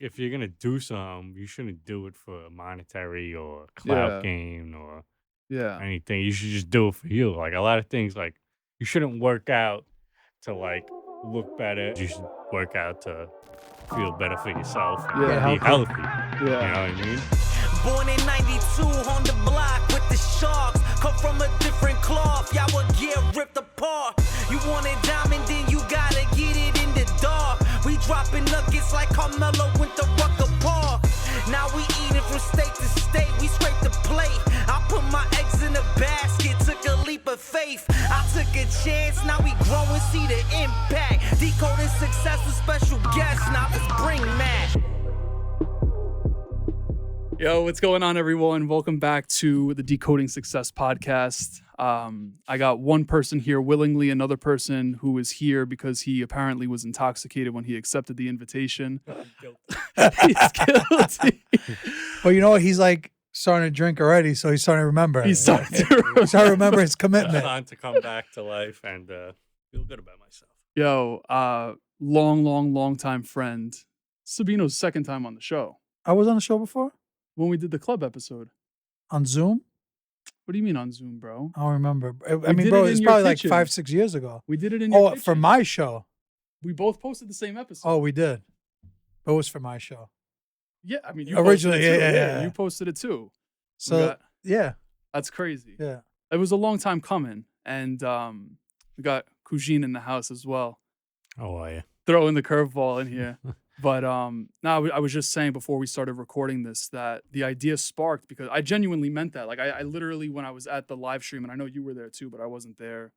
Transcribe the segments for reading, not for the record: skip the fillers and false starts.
if you're gonna do something, you shouldn't do it for a monetary or clout gain or anything. You should just do it for you. Like a lot of things, like you shouldn't work out to like look better. You should work out to feel better for yourself and be healthy. You know what I mean? Born in 92 on the block with the Sharks. Come from a different cloth, y'all would get ripped apart. You want it diamond, then you gotta get it in the dark. We dropping nuggets like Carmelo went to Rucker Park. Now we eating from state to state, we scrape the plate. I put my eggs in a basket, took a leap of faith. I took a chance, now we grow and see the impact. Decoding Success with special guests, now let's bring Matt. Yo, what's going on, everyone? Welcome back to the Decoding Success Podcast. I got one person here willingly, another person who is here because he apparently was intoxicated when he accepted the invitation. He's guilty. But you know what? He's like starting to drink already, so he's starting to remember. He's starting to remember his commitment. Time to come back to life and feel good about myself. Yo, long time friend. Sabino's second time on the show. I was on the show before? When we did the club episode. On Zoom? What do you mean on Zoom, bro? I don't remember. I mean, bro, it's probably like 5-6 years ago. We did it in your kitchen. For my show. We both posted the same episode. Oh, we did. It was for my show. Yeah, I mean, you originally, posted it too. Yeah. You posted it too. So, That's crazy. Yeah. It was a long time coming. And we got Cugine in the house as well. Oh, yeah. Throwing the curveball in here. But I was just saying before we started recording this that the idea sparked because I genuinely meant that. Like I literally, when I was at the live stream, and I know you were there too, but I wasn't there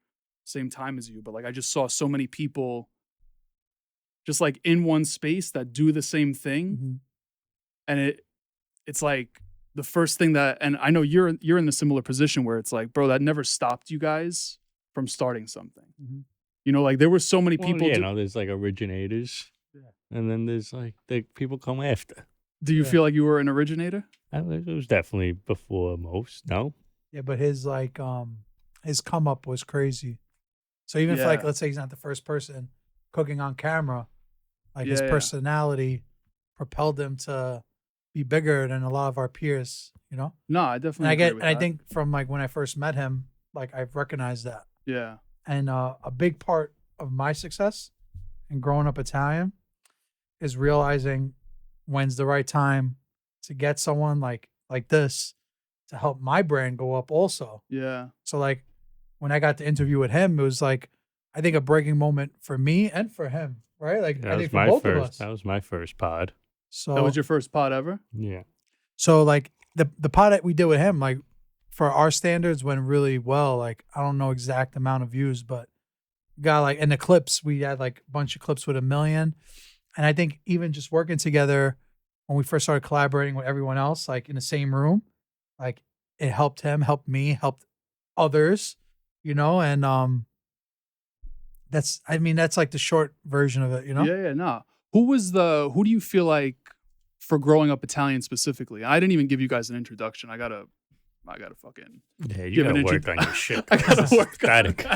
same time as you. But like I just saw so many people just like in one space that do the same thing. Mm-hmm. And it's like the first thing that, and I know you're in the similar position where it's like, bro, that never stopped you guys from starting something. Mm-hmm. You know, like there were so many people. There's like originators. And then there's like the people come after. Do you feel like you were an originator? It was definitely before most. No. Yeah, but his his come up was crazy. So even if like let's say he's not the first person cooking on camera, like his personality propelled him to be bigger than a lot of our peers. You know? No, I definitely. I think from like when I first met him, like I've recognized that. Yeah. And a big part of my success in growing up Italian is realizing when's the right time to get someone like this to help my brand go up also. Yeah. So like when I got to interview with him, it was like, I think a breaking moment for me and for him, right? Like I think for both of us. That was my first pod. So that was your first pod ever? Yeah. So like the pod that we did with him, like for our standards went really well. Like I don't know exact amount of views, but got like in the clips, we had like a bunch of clips with 1 million. And I think even just working together when we first started collaborating with everyone else, like in the same room, like it helped him, helped me, helped others, you know, and that's like the short version of it, you know? Yeah, no. Who do you feel like for growing up Italian specifically? I didn't even give you guys an introduction. I gotta fucking you gotta work on your shit. I gotta work on it.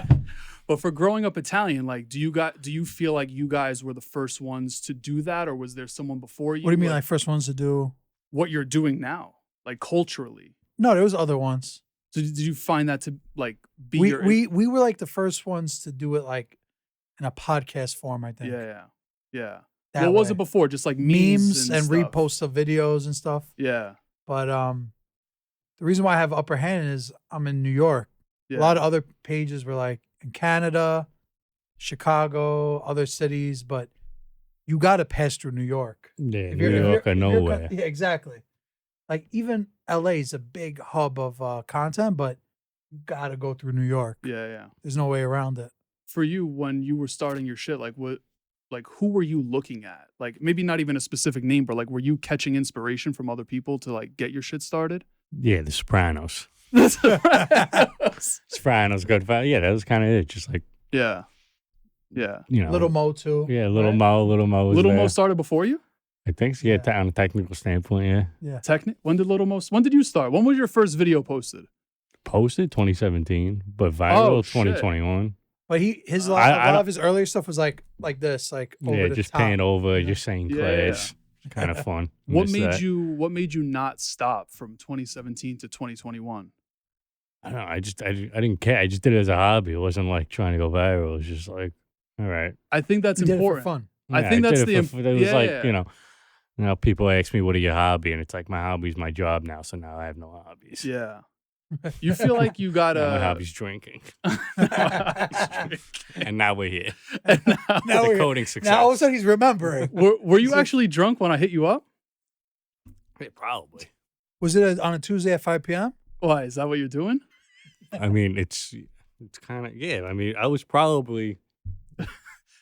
But for growing up Italian, like, do you feel like you guys were the first ones to do that, or was there someone before you? What do you mean, like first ones to do what you're doing now, like culturally? No, there was other ones. So did you find that to like be? We were like the first ones to do it like in a podcast form, I think. Yeah. What was it before? Just like memes and reposts of videos and stuff. Yeah. But the reason why I have upper hand is I'm in New York. Yeah. A lot of other pages were like in Canada, Chicago, other cities, but you got to pass through New York. Yeah, New York or nowhere. Yeah, exactly. Like even LA is a big hub of content, but you got to go through New York. Yeah. There's no way around it. For you, when you were starting your shit, who were you looking at? Like maybe not even a specific name, but like were you catching inspiration from other people to like get your shit started? Yeah, The Sopranos. Sopranos, good. Yeah, that was kind of it. Just like yeah. You know, Little Mo too. Yeah, Little Mo. Little Mo started before you. I think so. Yeah, on a technical standpoint. Yeah. When did you start? When was your first video posted? Posted 2017, but viral 2021. But a lot of his earlier stuff was like this, like over the just top. paying over, just saying class. kind of fun. What Miss made that. you not stop from 2017 to 2021? I don't know. I didn't care. I just did it as a hobby. It wasn't like trying to go viral. It was just like, all right. I think that's You did it for important. fun. I Yeah, think that's did the it for, it was like, yeah. People ask me, what are your hobby? And it's like, my hobby's my job now. So now I have no hobbies. Yeah. You feel like you got Now my hobby's drinking. And now we're here. Now Decoding Success. Now all of a sudden he's remembering. Were you actually drunk when I hit you up? Yeah, probably. Was it on a Tuesday at 5 p.m.? Why? Is that what you're doing? I mean, it's kind of, yeah. I mean, I was probably,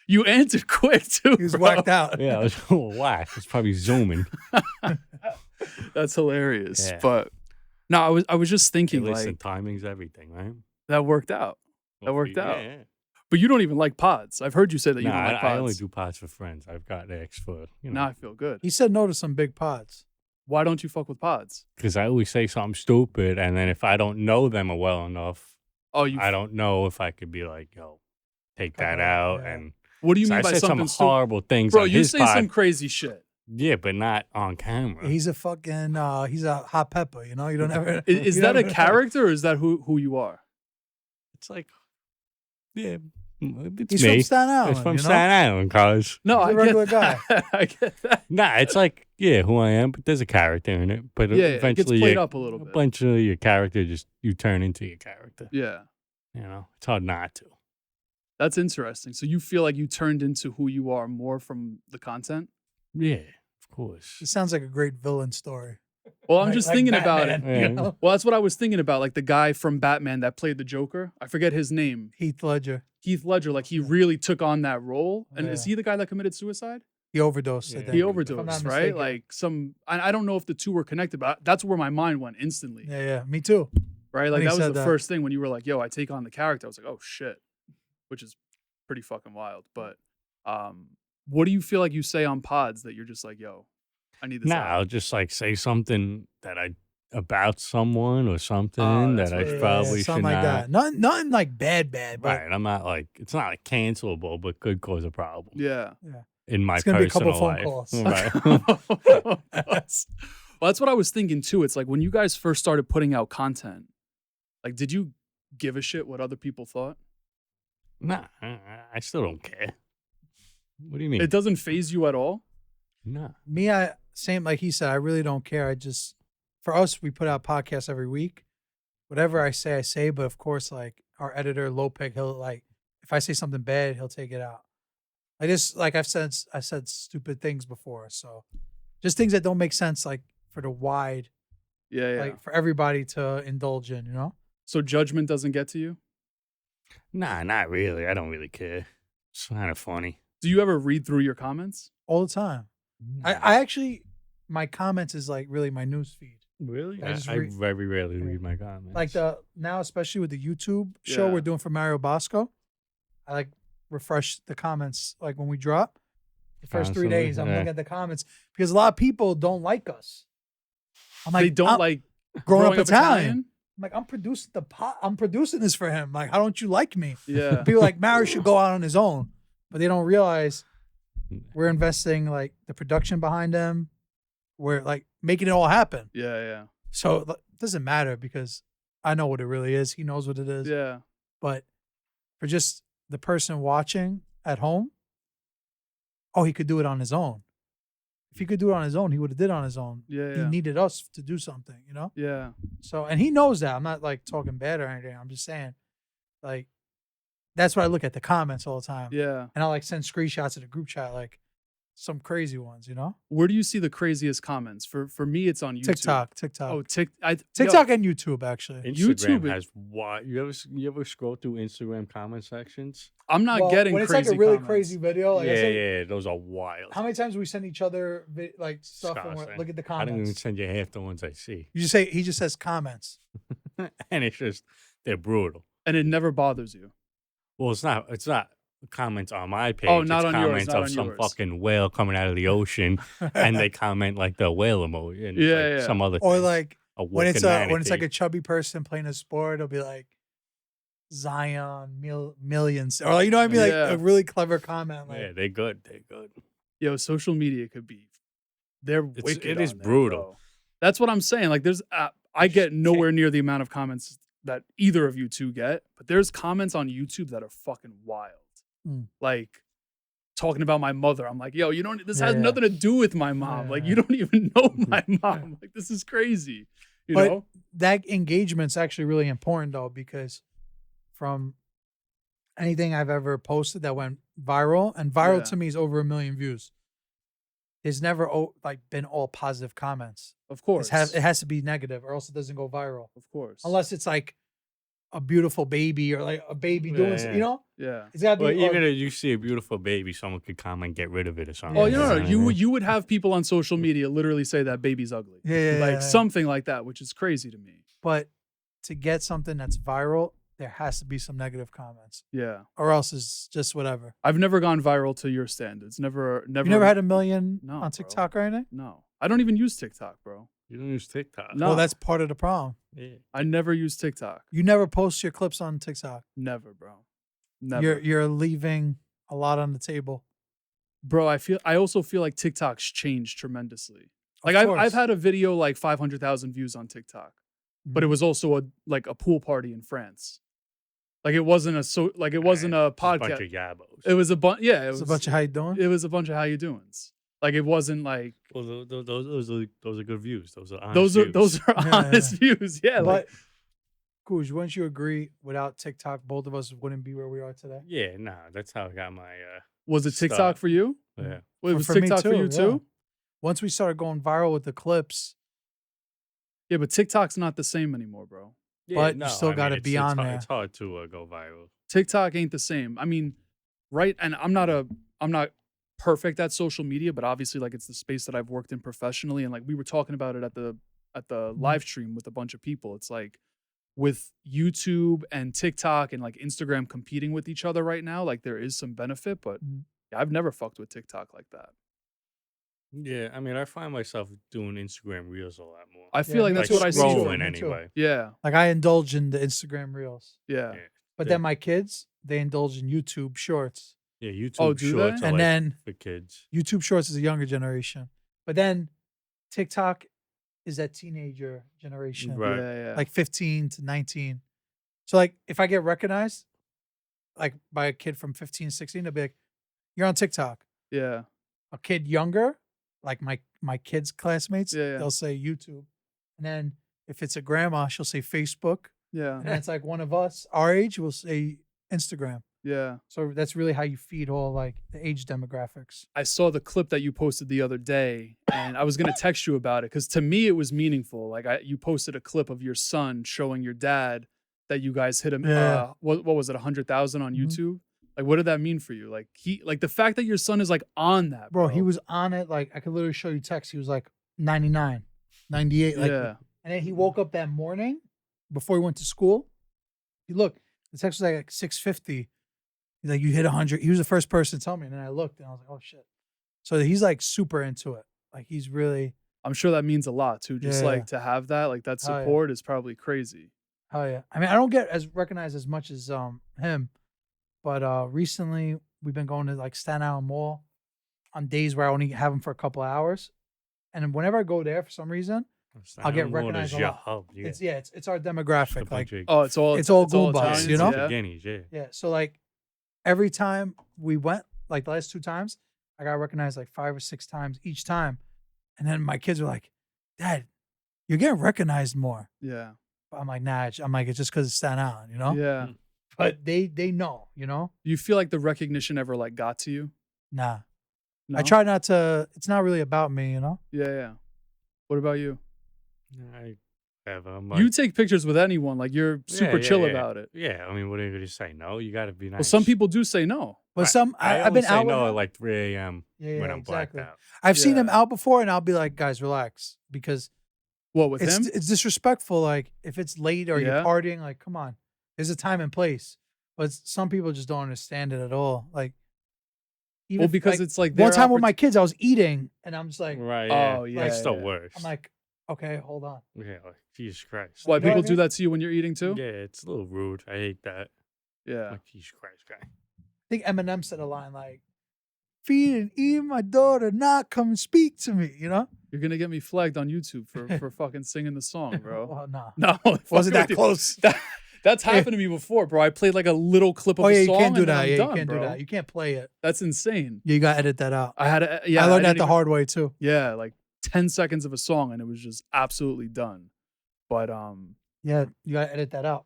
You answered quick too. He was bro. whacked out. yeah, I was a little whack. I was probably zooming. That's hilarious. Yeah. But no, I was just Hey, thinking listen, like timing's everything, right? that worked out. That Well, worked yeah, out. yeah. But you don't even like pods. I've heard you say that you Nah, don't like pods. I only do pods for friends. I've got X for, Now I feel good. He said no to some big pods. Why don't you fuck with pods? because I always say something stupid, and then if I don't know them well enough, Oh, I don't know if I could be like, yo, take that Oh, out. yeah. And What do you so mean I by said some something stupid? horrible things Bro, on you his say pod. some crazy shit. Yeah, but not on camera. He's a fucking, he's a hot pepper, you know? You don't ever. Is you that a never- character or is that who you are? It's like, yeah, it's He's me. from Staten Island. It's from you know? Staten Island, cause No, He's a I regular get guy. that. I get that. nah, it's like, yeah, who I am, but there's a character in it. But Yeah, it gets eventually, played up a little bit. Eventually, your character you turn into your character. Yeah. It's hard not to. That's interesting. So you feel like you turned into who you are more from the content? Yeah, of course. It sounds like a great villain story. Well, I'm Like- just like thinking about it. Batman, you Yeah. know? Well, that's what I was thinking about. Like the guy from Batman that played the Joker. I forget his name. Heath Ledger. Heath Ledger. Like he really took on that role. And is Yeah. he the guy that committed suicide? He overdosed. I Yeah. think. He If I'm overdosed, not right? mistaken. Like I don't know if the two were connected, but that's where my mind went instantly. Yeah, me too. Right? When Like he that was said the that. first thing when you were like, yo, I take on the character. I was like, oh shit. Which is pretty fucking wild. But what do you feel like you say on pods that you're just like, yo, I need this Nah, out? I'll just like say something that about someone or something Oh, that's that what I it is. probably should something like not. that. Nothing like bad, but Right. I'm not like, it's not like cancelable, but could cause a problem Yeah. in my It's gonna be a couple personal phone life. calls. Right. Well, that's what I was thinking too. It's like when you guys first started putting out content, like, did you give a shit what other people thought? Nah, I still don't care. What do you mean? It doesn't phase you at all? Nah. me, same like he said. I really don't care. For us, we put out podcasts every week. Whatever I say. But of course, like our editor Lopek, he'll like if I say something bad, he'll take it out. I just like I said stupid things before. So just things that don't make sense, like for the wide, Yeah. like for everybody to indulge in. You know. So judgment doesn't get to you? Nah, not really. I don't really care. It's kind of funny. Do you ever read through your comments? All the time. I actually, my comments is like really my news feed. Really? I just I read- very rarely read my comments. Like now, especially with the YouTube show Yeah. we're doing for Mario Bosco, I like refresh the comments like when we drop. The first 3 Constantly, days, I'm yeah. looking at the comments because a lot of people don't like us. I'm like, They don't I'm like growing up Italian. I'm like, I'm producing this for him. Like, how don't you like me? Yeah. People like Mario should go out on his own, but they don't realize we're investing like the production behind them. We're like making it all happen. Yeah. So it doesn't matter because I know what it really is. He knows what it is. Yeah. But for just the person watching at home, he could do it on his own. If he could do it on his own, he would have did it on his own. Yeah. He needed us to do something, you know? Yeah. So, and he knows that. I'm not like talking bad or anything. I'm just saying, like, that's what I look at the comments all the time. Yeah. And I like send screenshots to the group chat, like some crazy ones, you know? Where do you see the craziest comments? For me, it's on YouTube. TikTok. Oh, TikTok and YouTube, actually. Instagram YouTube has what? You ever scroll through Instagram comment sections? I'm not Well, getting when it's crazy like a really comments. crazy video. Like I yeah, say, those are wild. how many times do we send each other like stuff and Disgusting. look at the I don't even comments? send you half the ones I see, He just says comments. and it's just they're brutal. And it never bothers you. Well, it's not comments on my page. Oh, not it's on yours, comments not of on some yours. fucking whale coming out of the ocean, and they comment like the whale emoji and Yeah, like yeah. some other Or thing. like when it's walking when it's like manatee. a chubby person playing a sport, it'll be like Zion millions, or like, you know what I mean, like Yeah. a really clever comment. Like, Yeah, they're good. They're good. Yo, social media could be they're wicked. It is on there, brutal. bro. That's what I'm saying. Like there's I get nowhere near the amount of comments that either of you two get, but there's comments on YouTube that are fucking wild. Like talking about my mother. I'm like, yo, this has nothing to do with my mom. Like you don't even know my mom. Like this is crazy. You know? That engagement's actually really important though, because from anything I've ever posted that went viral, and viral to me is over 1 million views. There's never been all positive comments. Of course. It has to be negative or else it doesn't go viral. Of course. Unless it's like a beautiful baby or like a baby doing something, Yeah. It's gotta be, even if you see a beautiful baby, someone could comment, get rid of it or something. Oh, you would have people on social media literally say that baby's ugly. Something like that, which is crazy to me. But to get something that's viral, there has to be some negative comments. Yeah. Or else it's just whatever. I've never gone viral to your standards. Never. You never had 1 million on TikTok bro. or anything? No. I don't even use TikTok, bro. You don't use TikTok. No. Well, that's part of the problem. Yeah. I never use TikTok. You never post your clips on TikTok. Never, bro. Never. You're leaving a lot on the table. Bro, I also feel like TikTok's changed tremendously. Like I've had a video like 500,000 views on TikTok, but it was also a pool party in France. Like it wasn't a podcast. A bunch of yabos. It was a bunch. Yeah, it was a bunch of how you doing. It was a bunch of how you doings. Like it wasn't like. Well, those are good views. Those are honest views. Those are honest views. Yeah. But Kuj, wouldn't you agree? Without TikTok, both of us wouldn't be where we are today. Yeah, nah, that's how I got my. Was it TikTok start. for you? Yeah. Wait, was TikTok for you too? Once we started going viral with the clips. Yeah, but TikTok's not the same anymore, bro. Yeah, but you still got to be on there. It's hard to go viral. TikTok ain't the same. I mean, right? And I'm not perfect at social media, but obviously, like it's the space that I've worked in professionally, and like we were talking about it at the live stream with a bunch of people. It's like with YouTube and TikTok and like Instagram competing with each other right now, like there is some benefit, but I've never fucked with TikTok like that. Yeah, I mean, I find myself doing Instagram Reels a lot more. I feel like that's what I see. Scrolling anyway. Yeah. Like I indulge in the Instagram Reels. Yeah. But then my kids, they indulge in YouTube Shorts. Yeah, YouTube they? Shorts are and then for kids. YouTube Shorts is a younger generation. But then TikTok is that teenager generation. Right. Yeah. Like 15 to 19. So like if I get recognized like by a kid from 15, 16, they'll be like, you're on TikTok. Yeah. A kid younger, like my kids' classmates, Yeah. they'll say YouTube. And then if it's a grandma, she'll say Facebook. Yeah. And it's like one of us, our age, will say Instagram. Yeah. So that's really how you feed all like the age demographics. I saw the clip that you posted the other day, and I was gonna text you about it because to me it was meaningful. Like you posted a clip of your son showing your dad that you guys hit him. Yeah. What was it, 100,000 on YouTube? Like, what did that mean for you? Like the fact that your son is like on that, bro. He was on it. Like I could literally show you text. He was like 99, 98. Like, yeah. And then he woke up that morning before he went to school. He looked. The text was like 650. He's like, you hit 100. He was the first person to tell me. And then I looked and I was like, oh shit. So he's like super into it. Like he's really. I'm sure that means a lot too. Just like to have that, like that support is probably crazy. Oh yeah. I mean, I don't get as recognized as much as him, but recently we've been going to like Staten Island Mall on days where I only have him for a couple of hours, and whenever I go there for some reason, I'll get recognized a lot. Hub, yeah. It's our demographic. Like it's all Goombas, Italians, you know? Guineas, Yeah. So like every time we went, like the last 2 times, I got recognized like 5 or 6 times each time, and then my kids were like, "Dad, you're getting recognized more." Yeah. I'm like, nah. I'm like, it's just because it's Staten Island, you know? Yeah. But they know, you know? Do you feel like the recognition ever like got to you? Nah. No? I try not to. It's not really about me, you know? Yeah. What about you? I have you take pictures with anyone. Like you're super chill about it. Yeah. I mean, what are you going to say? No? You got to be nice. Well, some people do say no. But I've been say out. No at like 3 a.m. when I'm exactly. blacked out. I've seen him out before, and I'll be like, guys, relax. Because what with him? It's disrespectful. Like if it's late or you're partying, like come on, there's a time and place. But some people just don't understand it at all. Like, even because it's like one time with my kids, I was eating, and I'm just like, right? Yeah. Oh yeah, that's the worst. I'm like, okay, hold on. Yeah, like, Jesus Christ. Why people do that to you when you're eating too? Yeah, it's a little rude. I hate that. Yeah. Like, Jesus Christ, guy. I think Eminem said a line like, feed and eat my daughter, not come and speak to me, you know? You're gonna get me flagged on YouTube for fucking singing the song, bro. Well, no. No, Wasn't that close? That's happened to me before, bro. I played like a little clip of Oh, yeah, a you song. can't do and then that. I'm Yeah, done, you can't bro. do that. You can't play it. That's insane. Yeah, you got to edit that out. I had to, yeah. I learned that didn't the even- hard way, too. Yeah, like 10 seconds of a song and it was just absolutely done. But Yeah, you got to edit that out.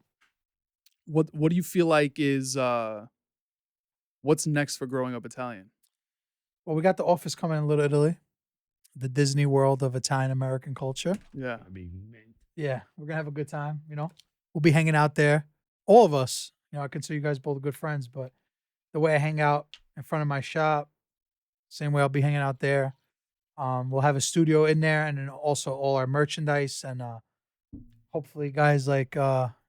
what do you feel like is what's next for Growing Up Italian? Well, we got the office coming in Little Italy, the Disney World of Italian American culture. Yeah. I mean, Yeah, we're going to have a good time, you know? We'll be hanging out there. All of us. You know, I consider you guys both good friends, but the way I hang out in front of my shop, same way I'll be hanging out there. We'll have a studio in there and then also all our merchandise and hopefully guys like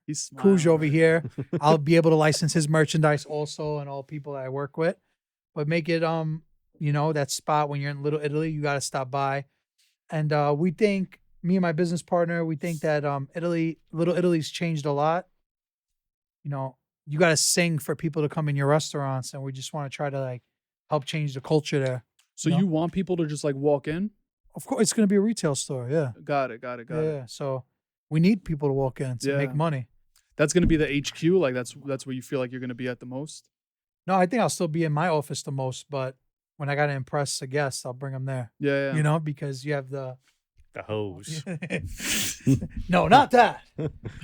He's Curcio smiling over right here, I'll be able to license his merchandise also and all people that I work with. But make it you know, that spot when you're in Little Italy, you got to stop by. And we think, me and my business partner, we think that Little Italy's changed a lot. You know, you got to sing for people to come in your restaurants, and we just want to try to like help change the culture there. So No. you want people to just like walk in? Of course, it's going to be a retail store. Yeah. Got it. Yeah. So we need people to walk in to make Yeah. money. That's gonna be the HQ. Like that's where you feel like you're gonna be at the most. No, I think I'll still be in my office the most, but when I got to impress a guest, I'll bring them there. Yeah. You know, because you have the hose. no, not that.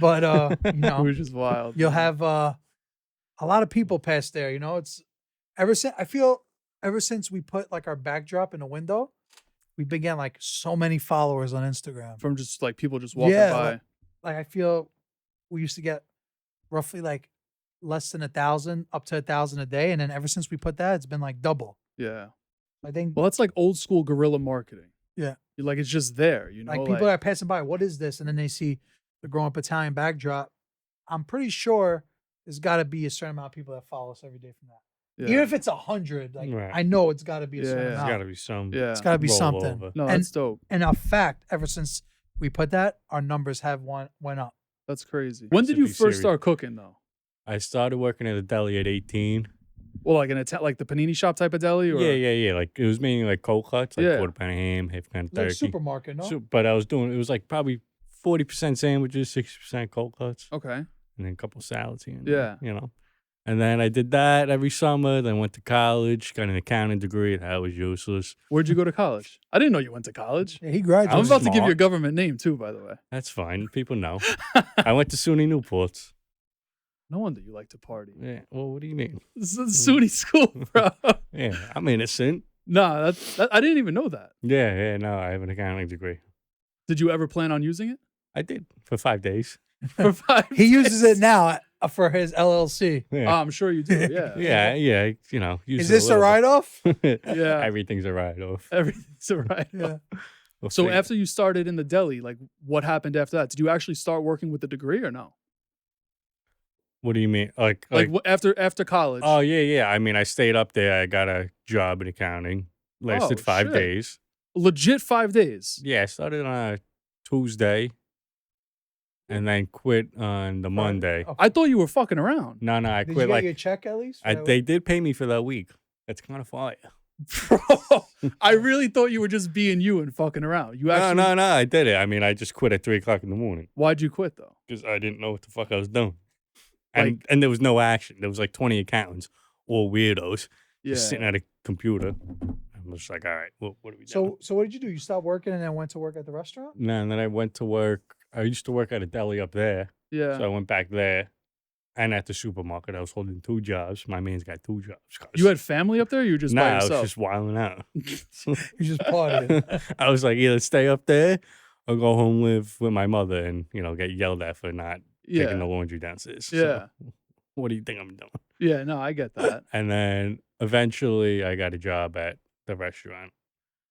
But you know, Which is wild. you'll have a lot of people pass there. You know, it's ever since we put like our backdrop in the window, we've been getting like so many followers on Instagram. From just like people just walking Yeah, by. Like I feel we used to get roughly like less than 1,000 up to 1,000 a day, and then ever since we put that, it's been like double. Yeah. I think Well, that's like old school guerrilla marketing. Yeah. You're like it's just there, you know. like people are passing by, what is this? And then they see the Growing Up Italian backdrop. I'm pretty sure there's got to be a certain amount of people that follow us every day from that. yeah. Even if it's 100, like Right. I know it's got to be a Yeah, certain yeah. There's amount. got to be some. Yeah. It's got to be something. rollover. No, and- that's dope. And a fact, ever since we put that, our numbers have went up. That's crazy. When did you Recipe first series. start cooking though? I started working at a deli at 18. Well, like like the panini shop type of deli, or Yeah. Like it was mainly like cold cuts, like Yeah. quarter pound of ham, half pound of It's like turkey. supermarket, no? So, but I was doing it was like probably 40% sandwiches, 60% cold cuts, okay. and then a couple salads here. And Yeah. there, you know. And then I did that every summer. Then went to college, got an accounting degree. That was useless. Where'd you go to college? I didn't know you went to college. Yeah, he graduated. I'm was about to give you a smart. government name too, by the way. That's fine. People know. I went to SUNY Newports. No wonder you like to party. Yeah. Well, what do you mean? This is SUNY school, bro. Yeah, I'm innocent. Nah, I didn't even know that. Yeah. No, I have an accounting degree. Did you ever plan on using it? I did for 5 days. For 5 He uses days? it now for his LLC. Yeah. I'm sure you do. Yeah. Yeah. You know. use Is it this a little bit. write-off? Yeah. Everything's a write-off. Everything's all right. Yeah. We'll So figure- after you started in the deli, like what happened after that? Did you actually start working with the degree or no? What do you mean? Like After college? Oh yeah. I mean, I stayed up there. I got a job in accounting. Lasted Oh, 5 shit. days. Legit 5 days. Yeah, I started on a Tuesday, and then quit on the Monday. Oh, I thought you were fucking around. No, I Did you quit get like your check at least? for that they did pay me for that week. That's kind of fire. Bro, I really thought you were just being you and fucking around. You actually No, I did it. I mean, I just quit at 3:00 in the morning Why'd you quit though? because I didn't know what the fuck I was doing, and there was no action. There was like 20 accountants, all weirdos, Yeah. just sitting at a computer. I was like, all right, what are we doing? So what did you do? You stopped working and then went to work at the restaurant? No, and then I went to work. I used to work at a deli up there. Yeah. So I went back there and at the supermarket. I was holding 2 jobs. My man's got 2 jobs. You had family up there? Or you were just by I was yourself? just wilding out. You just partying. I was like, either stay up there or go home live with my mother and, get yelled at for not taking the laundry downstairs. Yeah. So, what do you think I'm doing? Yeah, no, I get that. And then eventually I got a job at the restaurant.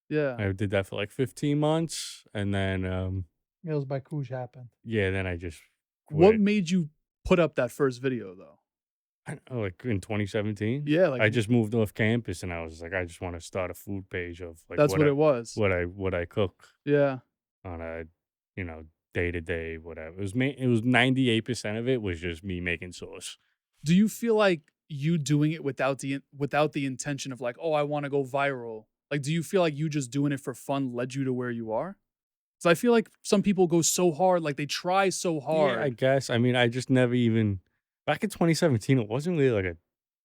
Yeah. I did that for like 15 months. And then, Meals by Cugine happened. then I just quit. What made you put up that first video though? I don't know, like in 2017? Yeah, like I just moved off campus and I was like, I just want to start a food page of like that's what it was. what I cook Yeah. on a day to day whatever. It was 98% of it was just me making sauce. Do you feel like you doing it without the intention of like, oh, I want to go viral? Like, do you feel like you just doing it for fun led you to where you are? Because I feel like some people go so hard, like they try so hard. Yeah, I guess. I mean, I just never even back in 2017. It wasn't really like it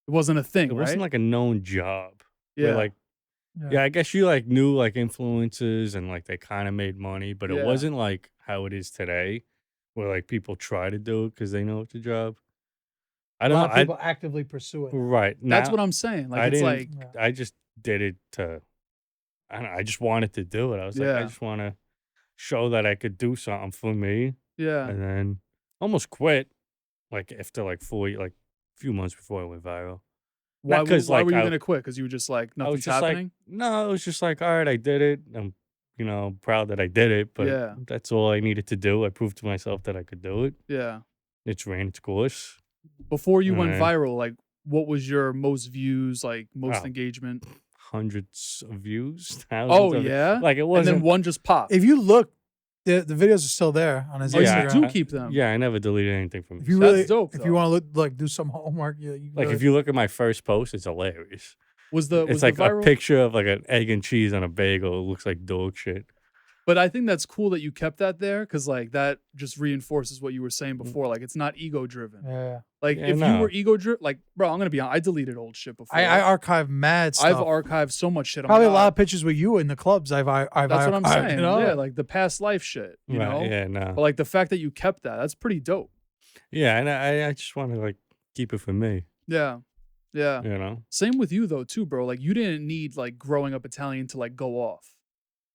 wasn't a thing, it right? wasn't like a known job. Yeah. Where, like, yeah, I guess you like knew like influencers and like they kind of made money, but it wasn't like how it is today, where like people try to do it because they know it's a job. I A don't lot know. of people actively pursue it. Right. That's Now, what I'm saying. Like, I it's didn't. like, I just did it to. I don't know. I just wanted to do it. I was like, I Yeah. just want to show that I could do something for me, yeah. and then almost quit. Like after like a few months before it went viral. Why, Not 'cause, why like, were you I- going to quit? Because you were just like, I was nothing's just happening? like, no, it was just like, all right, I did it. I'm, proud that I did it, but Yeah. that's all I needed to do. I proved to myself that I could do it. Yeah. It's ran its course. Before you went Right. viral, like, what was your most views, like most Oh, engagement? Hundreds of views, Oh, thousands of yeah? Like it And wasn't. then one just popped. If you look, the videos are still there on his Oh, you Yeah, do Instagram. keep them. Yeah, I never deleted anything from If it. you That's really, dope, if though. you want to look like do some homework, you Like really, if you look at my first post, it's hilarious. Was It's the like viral? a picture of like an egg and cheese on a bagel. It looks like dog shit. But I think that's cool that you kept that there because, like, that just reinforces what you were Mm. saying before. Like, it's not ego driven. yeah. Like, Yeah, if you no. were ego driven, like, bro, I'm going to be honest, I deleted old shit before. I archive mad stuff. I've archived so much shit. I'm Probably like, a lot "Ah, of pictures with you in the clubs. I've That's what I'm archived, saying. You know? Yeah, like the past life shit, you Right, know? yeah, no. But, like, the fact that you kept that, that's pretty dope. Yeah, and I just want to like keep it for me, Yeah. Yeah. you know? Same with you, though, too, bro. Like, you didn't need, like, growing up Italian to, like, go off.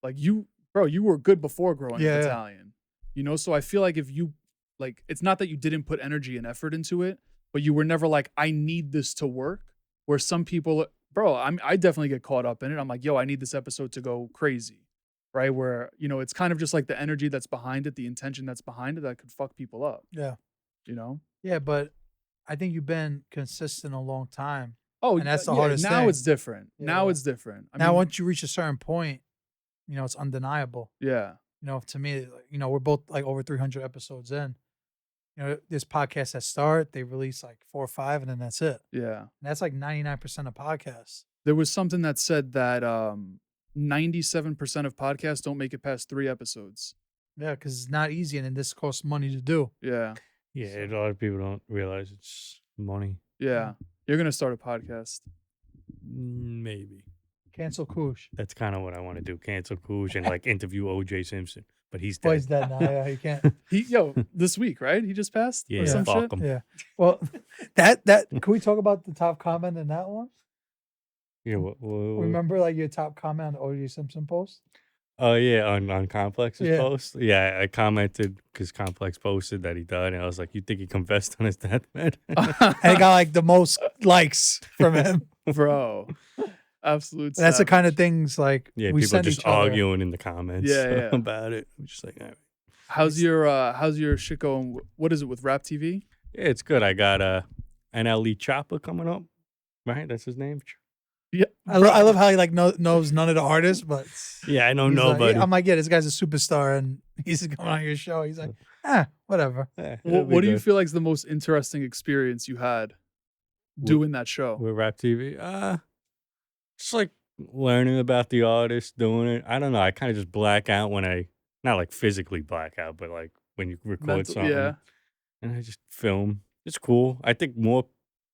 Like, you were good before growing Yeah, up yeah. Italian. You know? So I feel like if you, like, it's not that you didn't put energy and effort into it, but you were never like, I need this to work. Where some people, bro, I definitely get caught up in it. I'm like, yo, I need this episode to go crazy. Right? Where, it's kind of just like the energy that's behind it, the intention that's behind it that could fuck people up. Yeah. You know? Yeah, but I think you've been consistent a long time. Oh, And that's the yeah, hardest now thing. it's different. Yeah, Now yeah. it's different. I Now, mean, once you reach a certain point, it's undeniable. yeah. To me, we're both like over 300 episodes in. This podcast that start, they release like 4 or 5, and then that's it. Yeah. And that's like 99% of podcasts. There was something that said that 97% of podcasts don't make it past 3 episodes. Yeah, because it's not easy, and then this costs money to do. Yeah. Yeah, a lot of people don't realize it's money. Yeah. You're going to start a podcast. Maybe. Cancel Koosh. That's kind of what I want to do. Cancel Cooj and like interview O.J. Simpson, but he's Boy, dead. he's dead now. Yeah, he can't. This week, right? He just passed? Yeah, Or some fuck shit? him. Yeah. Well, that can we talk about the top comment in that one? Yeah, Remember, like your top comment on the O.J. Simpson post? Oh yeah, on Complex's Yeah. post. Yeah, I commented because Complex posted that he died, and I was like, "You think he confessed on his deathbed?" And it got like the most likes from him. Bro. Absolute That's the savage. kind of things like Yeah, we people send just each other. arguing in the comments Yeah, yeah. about it. I'm just like, all right. How's your shit going? What is it with Rap TV? Yeah, it's good. I got NLE Chopper coming up. Right, that's his name. Yeah. I love how he like knows none of the artists, but Yeah, I know he's like, nobody. I'm like, yeah, this guy's a superstar, and he's coming on your show. He's like, whatever. Yeah, it'll be What do you good. feel like is the most interesting experience you had doing that show? with Rap TV? Just like learning about the artist, doing it. I don't know. I kind of just black out when I not like physically black out, but like when you record Mental- something. yeah. And I just film. It's cool. I think more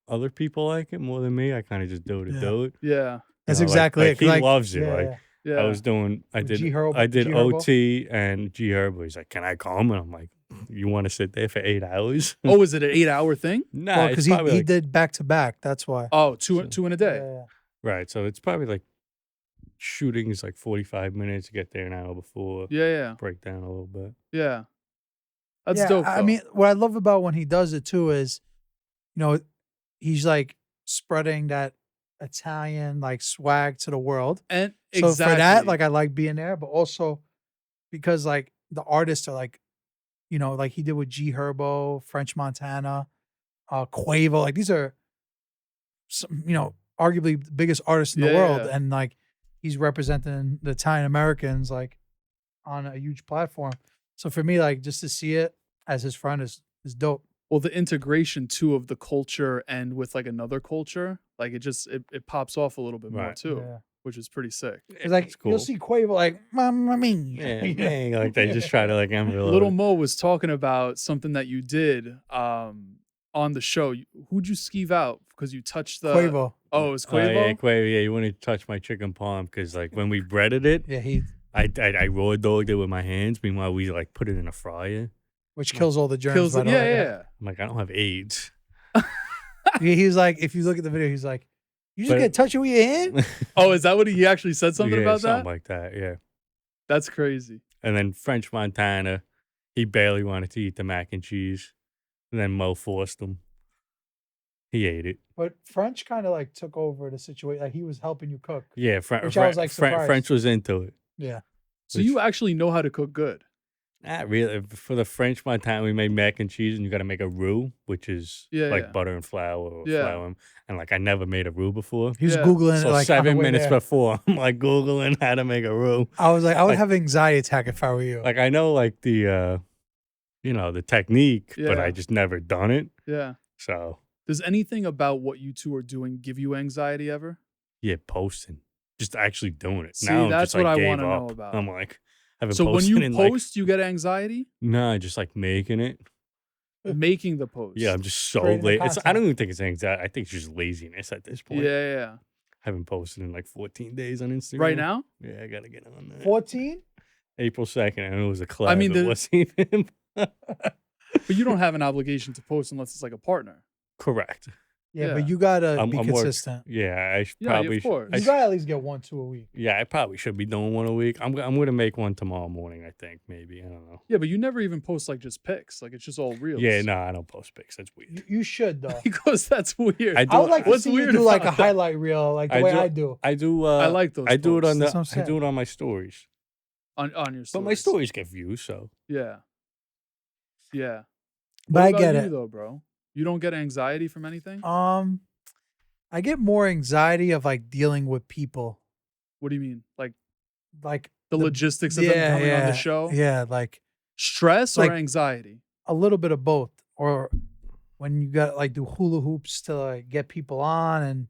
other people like it more than me. I kind of just do it to Yeah. do it. Yeah. That's You know, exactly like, it. 'cause, he loves it. yeah, like yeah. Yeah. I was doing. I did. G-Herbo- I did G-Herbo? OT and G Herbo. He's like, "Can I come?" And I'm like, "You want to sit there for 8 hours?" Oh, is it an 8-hour thing? Nah, Well, it's because probably he like, did back to back. That's why. Oh, two in a day. Yeah. right. So it's probably like shooting is like 45 minutes. Get there an hour before. Yeah. Break down a little bit. Yeah. That's Yeah, dope. I though. mean, what I love about when he does it too is, he's like spreading that Italian like swag to the world. and So exactly. for that, like I like being there, but also because like the artists are like, like he did with G Herbo, French Montana, Quavo. Like these are some, arguably the biggest artists in the Yeah, world. yeah. And like he's representing the Italian Americans like on a huge platform. So for me, like just to see it as his friend is dope. Well, the integration too of the culture and with like another culture, like it pops off a little bit more too, which is pretty sick. It's like cool. you'll see Quavo like Mamma Mia. Yeah, like they just try to like emulate. Little Mo was talking about something that you did on the show. Who'd you skeeve out because you touched the Quavo. Oh, it was Quavo. Yeah, Quavo. Yeah, you want to touch my chicken palm because like when we breaded it, I raw dogged it with my hands. Meanwhile, we like put it in a fryer, which kills all the germs. Kills it. Yeah. I'm like, I don't have AIDS. He's like, if you look at the video, he's like, you just get touch it with your hand. Oh, is that what he actually said? Something about something that? Like that. Yeah. That's crazy. And then French Montana, he barely wanted to eat the mac and cheese. And then Mo forced him. He ate it. But French kind of like took over the situation. Like he was helping you cook. Yeah, which I was like surprised. French was into it. Yeah. So you actually know how to cook good? Not really. For the French Montana, we made mac and cheese, and you got to make a roux, which is butter and flour or flour. And like I never made a roux before. He was Googling so it like 7 minutes before. I'm like Googling how to make a roux. I was like, I would have an anxiety attack if I were you. Like I know like the the technique, but I just never done it. Yeah. So does anything about what you two are doing give you anxiety ever? Yeah, posting. Just actually doing it. See, now that's just, what I want to up. know about. I'm like, I've so when you post, like, you get anxiety? No, just like making it. Making the post. Yeah, I'm just so late. I don't even think it's anxiety. I think it's just laziness at this point. Yeah. I haven't posted in like 14 days on Instagram. Right now? Yeah, I got to get on that. 14? April 2nd. And it was a collab. I mean, it wasn't even. But you don't have an obligation to post unless it's like a partner. Correct. Yeah, but you gotta be consistent. I probably. Of course. You gotta at least get 1-2 a week. Yeah, I probably should be doing one a week. I'm gonna make one tomorrow morning. I think maybe I don't know. Yeah, but you never even post like just pics. Like it's just all reels. Yeah, no, I don't post pics. That's weird. You should though. Because that's weird. I would like to see you do like a highlight reel, like the way I do. I do. I like those. I do it on I do it on my stories. On your stories. But my stories get views, so yeah. But I get it though, bro. You don't get anxiety from anything? I get more anxiety of like dealing with people. What do you mean? Like the logistics of them coming on the show? Yeah, like stress or anxiety? A little bit of both. Or when you got like do hula hoops to like get people on and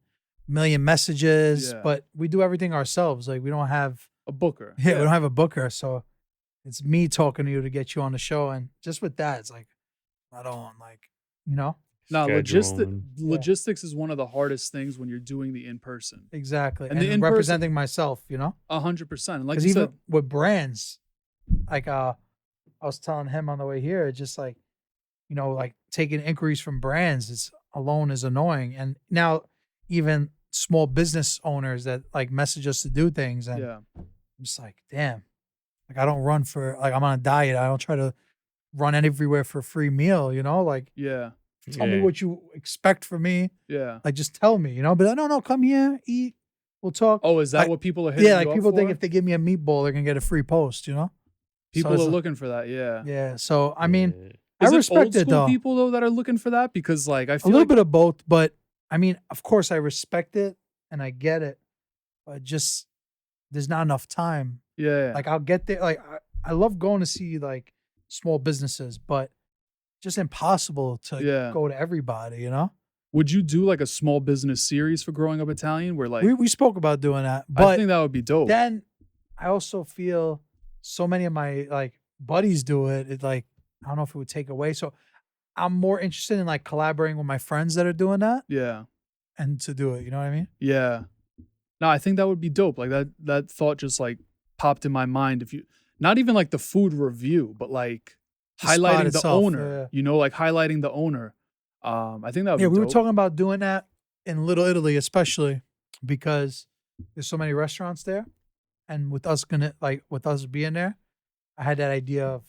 million messages, but we do everything ourselves. Like we don't have a booker. Yeah, we don't have a booker, so it's me talking to you to get you on the show, and just with that, it's like I don't like, No, logistics is one of the hardest things when you're doing the in person. Exactly, and representing myself, 100%. Like because even with brands, like I was telling him on the way here, it's just like, like taking inquiries from brands, it's alone is annoying, and now even small business owners that like message us to do things, and I'm just like, damn, like I don't run for like I'm on a diet. I don't try to run everywhere for a free meal, like tell me what you expect from me. Yeah. Like just tell me, but no, come here, eat, we'll talk. Oh, is that what people are hitting? Yeah, like people think if they give me a meatball, they're gonna get a free post, People are looking for that, yeah. Yeah. So I mean, I respect it though. People though that are looking for that because like I feel a little bit of both, but I mean, of course I respect it and I get it, but just there's not enough time. Yeah. Like I'll get there. Like I love going to see like small businesses, but just impossible to go to everybody, Would you do like a small business series for Growing Up Italian where like we spoke about doing that, but I think that would be dope. Then I also feel so many of my like buddies do it. It like I don't know if it would take away. So I'm more interested in like collaborating with my friends that are doing that. Yeah. And to do it, you know what I mean? Yeah. No, I think that would be dope. Like that thought just like popped in my mind. If you not even like the food review, but like highlighting the owner, like highlighting the owner. I think that would be dope. We were talking about doing that in Little Italy, especially because there's so many restaurants there. And with us being there, I had that idea of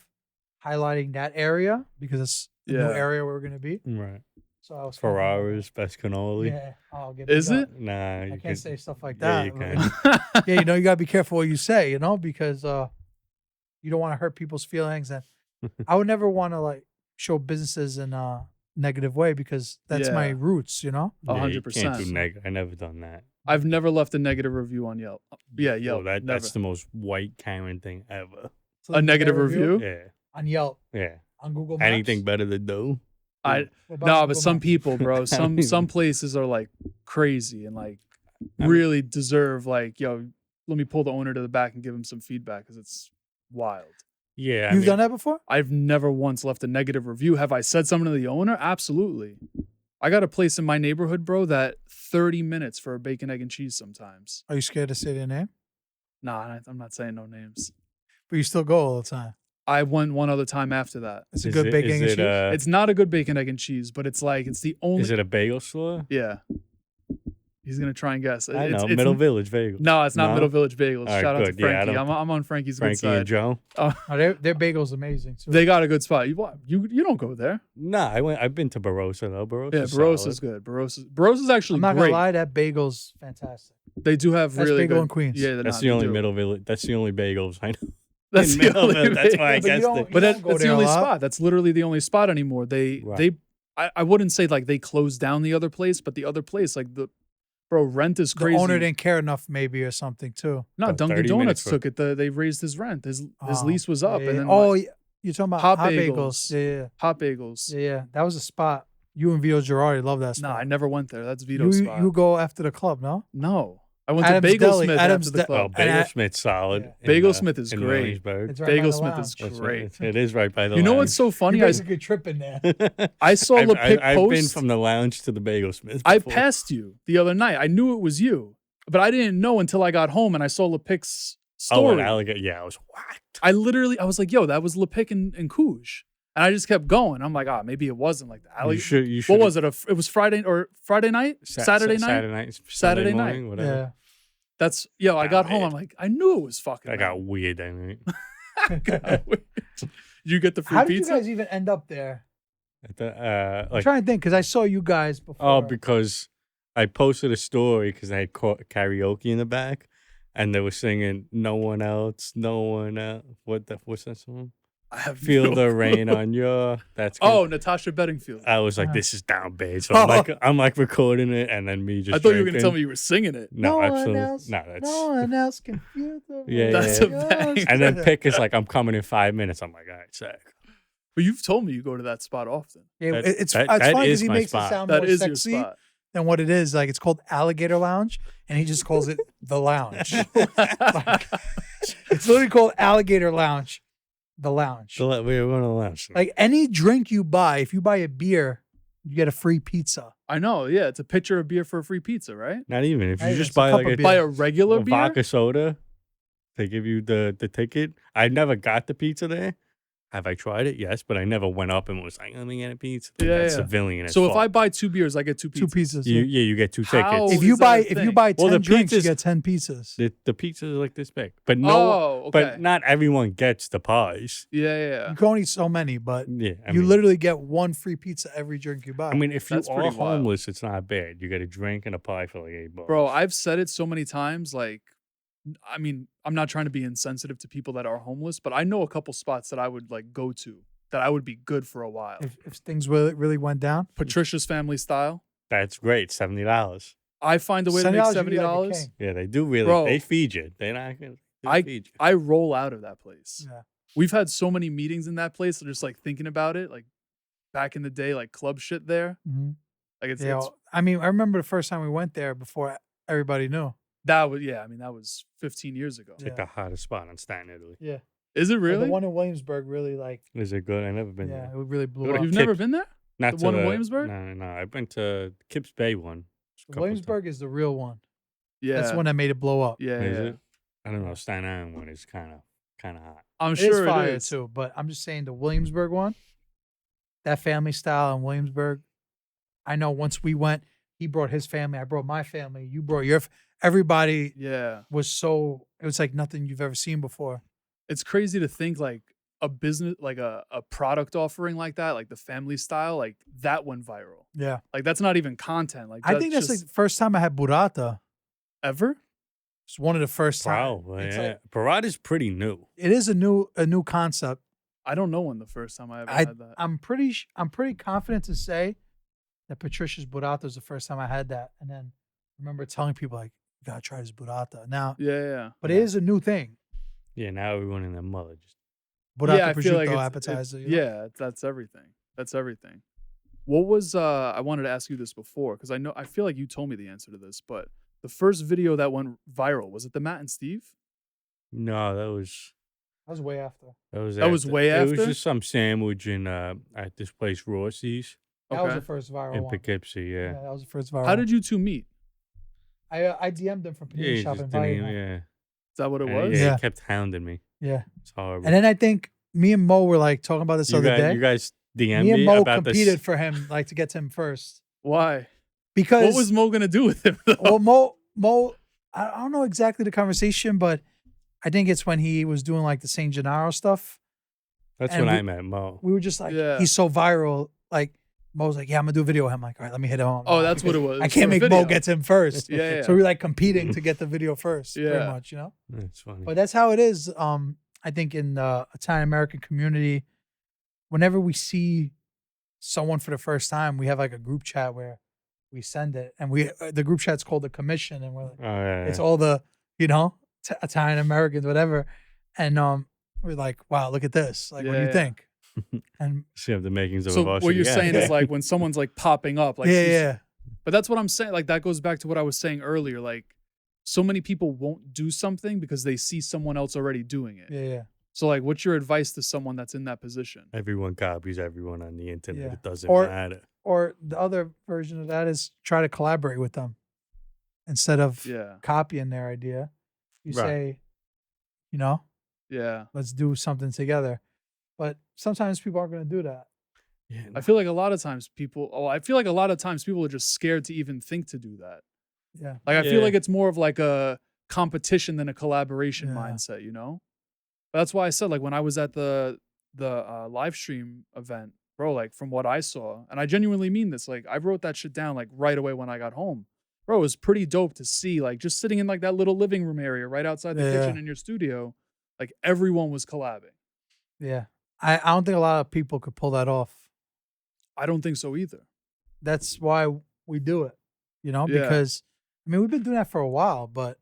highlighting that area because it's the new area where we're gonna be. Right. So I was Ferraris, best cannoli. Yeah, I'll get Is it? Nah, I can't say stuff like that. Yeah, you can. You gotta be careful what you say, because you don't want to hurt people's feelings, and I would never want to like show businesses in a negative way because that's my roots, 100%. I never done that. I've never left a negative review on Yelp. Yeah, Yelp. That's the most white Karen thing ever. A negative review? Yeah. On Yelp. Yeah. On Google Maps. Anything better than do? But some people, bro, some places are like crazy and like really deserve like, yo, let me pull the owner to the back and give him some feedback because it's wild. Yeah. You've done that before? I've never once left a negative review. Have I said something to the owner? Absolutely. I got a place in my neighborhood, bro, that 30 minutes for a bacon, egg, and cheese sometimes. Are you scared to say their name? Nah, I'm not saying no names. But you still go all the time. I went one other time after that. It's a good bacon, egg, and cheese? It's not a good bacon, egg, and cheese, but it's like, it's the only... Is it a bagel store? Yeah. He's going to try and guess. I know, Middle Village Bagels. No, it's not Middle Village Bagels. Right, Shout out to good. Yeah, Frankie. I'm on Frankie's good side. Frankie and Joe? Oh, their bagel's amazing, too. They got a good spot. You don't go there. Nah, I've been to Barossa, though. Barossa's good. Barossa's actually great. I'm not going to lie, that bagel's fantastic. They do have Best really bagel good... in Queens. Yeah, that's the only Middle Village. That's the only bagels I know. That's the only That's why I guessed it. But that's the only spot. That's literally the only spot anymore. I wouldn't say like they closed down the other place, but the other place, like rent is crazy. The owner didn't care enough, maybe, or something too. No, Dunkin' Donuts took it. They raised his rent. His lease was up, and then you're talking about hot bagels. Yeah, hot bagels. Yeah, that was a spot. You and Vito Girardi love that spot. No, I never went there. That's Vito's spot. You go after the club, no? No. I went to Bagel Smith after the club. Oh, Bagel Smith's solid. Yeah. Bagel Smith is great. It's right Bagel Smith is great. It is right by the lounge. You know what's so funny? You're basically tripping there. I saw LePic post. I've been from the lounge to the Bagel Smith before. I passed you the other night. I knew it was you, but I didn't know until I got home and I saw LePic's story. Oh, Alligator. Yeah, I was whacked. I was like, yo, that was LePic and Couge. And I just kept going. I'm like, maybe it wasn't like that. You should. What was it? It was Friday night? Saturday night? Saturday night. Whatever. Yeah. That's, I got home. I'm like, I knew it was fucking. I got weird that night. You get the free pizza? How did you guys even end up there? I'm trying to think because I saw you guys before. Oh, because I posted a story because I had karaoke in the back, and they were singing "No One Else, No One Else." What's that song? I have Feel the rain on your. That's good. Oh, Natasha Bedingfield. I was like, this is down bad. So I'm like recording it, and then me just. I thought you were gonna tell me you were singing it. No, absolutely. No one else can feel the rain. Yeah, that's a bang. And then Pick is like, I'm coming in 5 minutes. I'm like, all right, sick. But you've told me you go to that spot often. Yeah, it's funny because he makes it sound more sexy than what it is. Like, it's called Alligator Lounge, and he just calls it the Lounge. It's literally called Alligator Lounge. The Lounge. We're going to the lounge. Like, any drink you buy, if you buy a beer, you get a free pizza. I know, yeah. It's a pitcher of beer for a free pizza, right? Not even. If you just buy a regular beer? Vodka soda, they give you the ticket. I never got the pizza there. Have I tried it? Yes, but I never went up and was like, let me get a pizza. Like, that's civilian. So if I buy 2 beers, I get 2 pizzas. 2 pizzas. You get 2 tickets. If you buy 10 drinks, you get 10 pizzas. The pizzas are like this big, but but not everyone gets the pies. Yeah. You can only eat so many, but you literally get 1 free pizza every drink you buy. I mean, if you are homeless, it's not bad. You get a drink and a pie for like $8. Bro, I've said it so many times, like, I mean, I'm not trying to be insensitive to people that are homeless, but I know a couple spots that I would like go to that I would be good for a while. If things really went down. Patricia's Family Style. That's great. $70. I find a way to make $70. Yeah, they do really. Bro, they feed you. They're not going to feed you. I roll out of that place. Yeah. We've had so many meetings in that place. So just like thinking about it, like back in the day, like club shit there. Mm-hmm. Like it's. I mean, I remember the first time we went there before everybody knew. That was 15 years ago. It's like the hottest spot in Staten, Italy. Yeah. Is it really? The one in Williamsburg really like. Is it good? I've never been there. Yeah, it really blew up. You've never been there? Not the one in Williamsburg? No. I've been to Kips Bay one. Williamsburg is the real one. Yeah. That's the one that made it blow up. Yeah. Is it? I don't know. Staten Island one is kind of hot. I'm sure it's fire too, but I'm just saying the Williamsburg one, that family style in Williamsburg. I know once we went, he brought his family, I brought my family, you brought your. Everybody was so, it was like nothing you've ever seen before. It's crazy to think like a business, like a product offering like that, like the family style, like that went viral. Yeah. Like that's not even content. Like I think that's like the first time I had burrata. Ever? It's one of the first times. Wow, yeah. Like, burrata's pretty new. It is a new concept. I don't know when the first time I ever had that. I'm pretty confident to say that Patricia's burrata was the first time I had that. And then I remember telling people like, you gotta try this burrata. Now, but it is a new thing. Yeah, now everyone in their mother just burrata prosciutto appetizer. Yeah, that's everything. That's everything. What was I wanted to ask you this before because I feel like you told me the answer to this, but the first video that went viral, was it the Matt and Steve? No, that was way after. That was way It after? was just some sandwich in at this place Rossi's That was Okay. the first viral in one. Poughkeepsie. Yeah. That was the first viral How one. did you two meet? I DM'd him from Yeah, Panini he Shop just and didn't invited even, him. yeah. Is that what it And, was? yeah, Yeah. he kept hounding me. Yeah. It's horrible. And then I think me and Mo were like talking about this you other guys, day. you guys DM Me and me Mo about competed this. for him, like to get to him first. Why? Because What was Mo gonna do with him? Though? well, Mo, I don't know exactly the conversation, but I think it's when he was doing like the Saint Gennaro stuff. That's and when we- I met Mo. We were just like, Yeah. he's so viral. Like Mo was like, yeah, I'm gonna do a video with him. Like, all right, let me hit him. Oh, that's what it was. I It was can't for a make video. Mo get to him first. Yeah, yeah. So we're like competing to get the video first, pretty Yeah. much, you know. That's funny. But that's how it is. I think in the Italian American community, whenever we see someone for the first time, we have like a group chat where we send it, and the group chat's called the commission, and we're like, Oh, yeah, it's yeah. all the Italian Americans, whatever, and we're like, wow, look at this. Like, what do Yeah. you think? And See the makings of a So varsity. what you're yeah. saying is like when someone's like popping up, like yeah. But that's what I'm saying. Like that goes back to what I was saying earlier. Like so many people won't do something because they see someone else already doing it. Yeah. So like, what's your advice to someone that's in that position? Everyone copies everyone on the internet. Yeah. It doesn't Or- matter. Or the other version of that is try to collaborate with them instead of Yeah, copying their idea. You Right. say, you know, yeah. let's do something together. But sometimes people aren't going to do that. Yeah, I feel like a lot of times people. Oh, I feel like a lot of times people are just scared to even think to do that. Yeah. Like I feel Yeah. like it's more of like a competition than a collaboration Yeah. mindset, you know? But that's why I said like when I was at the live stream event, bro, like from what I saw, and I genuinely mean this, like I wrote that shit down like right away when I got home. Bro, it was pretty dope to see like just sitting in like that little living room area right outside the Yeah. kitchen in your studio, like everyone was collabing. Yeah. I don't think a lot of people could pull that off. I don't think so either. That's why we do it, Yeah. because I mean, we've been doing that for a while, but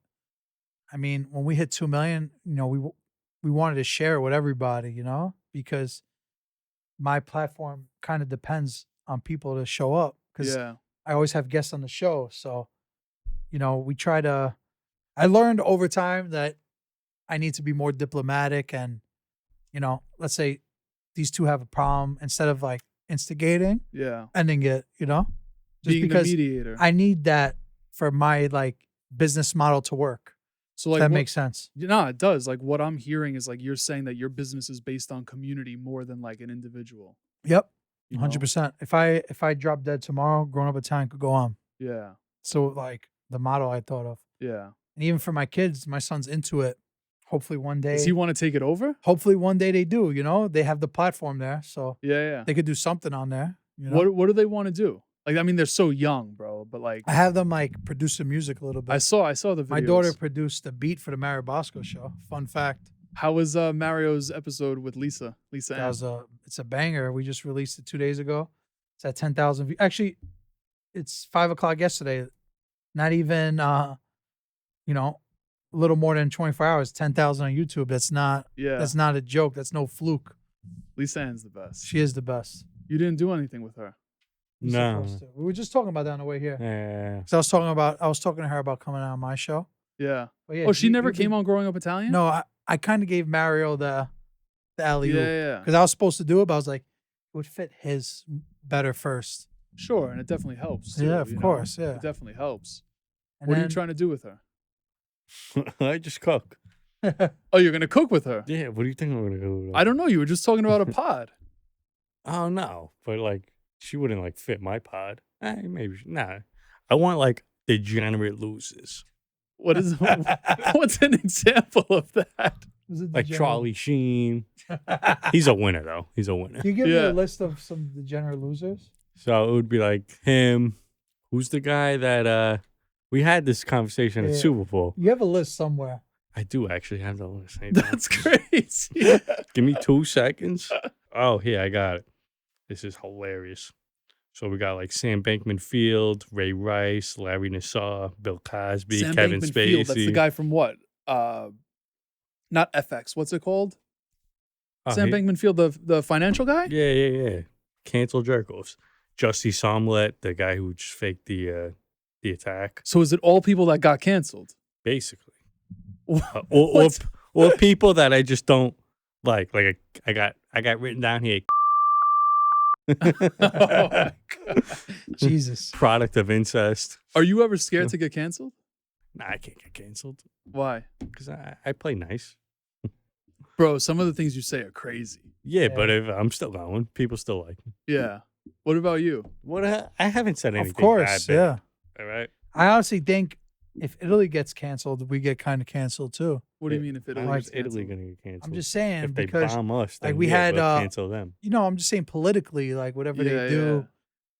I mean, when we hit 2 million, we wanted to share it with everybody, because my platform kind of depends on people to show up because Yeah. I always have guests on the show. So, we try to, I learned over time that I need to be more diplomatic and, let's say these two have a problem, instead of like instigating, Yeah. ending it, just Being the because mediator. I need that for my like business model to work. So If like that what- makes sense. No, it does. Like what I'm hearing is like you're saying that your business is based on community more than like an individual. Yep. you know? 100%. If I drop dead tomorrow, Growing Up Italian could go on. Yeah. So like the model I thought of. Yeah. And even for my kids, my son's into it. Hopefully one day. Does he want to take it over? Hopefully one day they do, they have the platform there. So Yeah, yeah. they could do something on there. What do they want to do? Like, I mean, they're so young, bro. But like, I have them like produce some music a little bit. I saw the videos. My daughter produced the beat for the Mario Bosco show. Fun fact. How was Mario's episode with Lisa? Lisa That Ann? was it's a banger. We just released it 2 days ago. It's at 10,000 views. Actually, it's 5:00 yesterday. Not even, a little more than 24 hours. 10,000 on YouTube. That's not a joke. That's no fluke. Lisa Ann's the best. She is the best. You didn't do anything with her. You're No. supposed to. We were just talking about that on the way here. Yeah. So I was talking to her about coming out on my show. Yeah. But yeah, Oh, she never you've been- came on Growing Up Italian? No, I kind of gave Mario the alley Yeah, yeah. because I was supposed to do it, but I was like, it would fit his better first. Sure, and it definitely helps. Too, Yeah, of you know? course, yeah. It definitely helps. And What are you then- trying to do with her? I just cook. Oh, you're gonna cook with her? Yeah. What do you think I'm gonna do? I don't know. You were just talking about a pod. Oh no, but like she wouldn't like fit my pod. Maybe nah. I want like degenerate losers, What is? What's an example of that? Was it like degenerate? Charlie Sheen. He's a winner though. He's a winner. Can you give me Yeah. a list of some degenerate losers? So it would be like him. Who's the guy that we had this conversation at Yeah. Super Bowl? You have a list somewhere. I do actually have the list. Hold on. That's crazy. Give me 2 seconds. Oh, here, I got it. This is hilarious. So we got like Sam Bankman-Fried, Ray Rice, Larry Nassar, Bill Cosby, Sam Kevin Bankman-Fried, Spacey. that's the guy from what? Not FX. What's it called? Oh, Sam Bankman-Fried, the financial guy. Yeah. Cancel jerk-offs. Jussie Smollett, the guy who just faked the attack. So is it all people that got canceled? Basically. Or people that I just don't like. Like I got written down here. Jesus. Product of incest. Are you ever scared to get canceled? Nah, I can't get canceled. Why? Because I play nice. Bro, some of the things you say are crazy. Yeah, but if I'm still going, people still like me. Yeah. What about you? I haven't said anything Of course, bad. yeah. All right. I honestly think if Italy gets canceled, we get kind of canceled too. What do you mean if Italy gets Italy canceled? going to get canceled? I'm just saying if they because bomb us, then we had we'll cancel them. I'm just saying politically, like whatever they do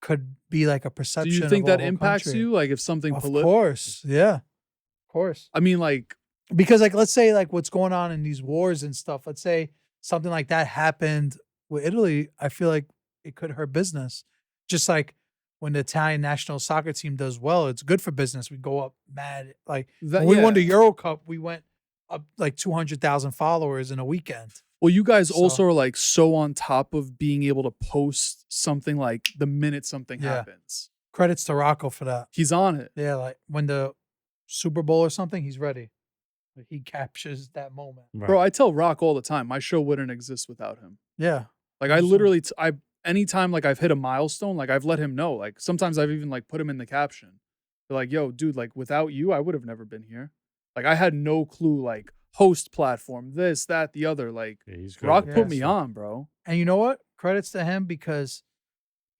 could be like a perception. Do you think of that a whole impacts country. you? Like if something Of political? course, yeah, of course. I mean, like Because like let's say like what's going on in these wars and stuff. Let's say something like that happened with Italy. I feel like it could hurt business. Just like when the Italian national soccer team does well, it's good for business. We go up mad. Like that, when we won the Euro Cup, we went up like 200,000 followers in a weekend. Well, you guys also are like so on top of being able to post something like the minute something happens. Credits to Rocco for that. He's on it. Yeah, like when the Super Bowl or something, he's ready. Like he captures that moment. Right. Bro, I tell Rock all the time, my show wouldn't exist without him. Yeah. Like I literally, anytime like I've hit a milestone, like I've let him know. Like sometimes I've even like put him in the caption. They're like, yo, dude, like without you, I would have never been here. Like I had no clue, like host platform, this, that, the other. Like Rock put me on, bro. And you know what? Credits to him because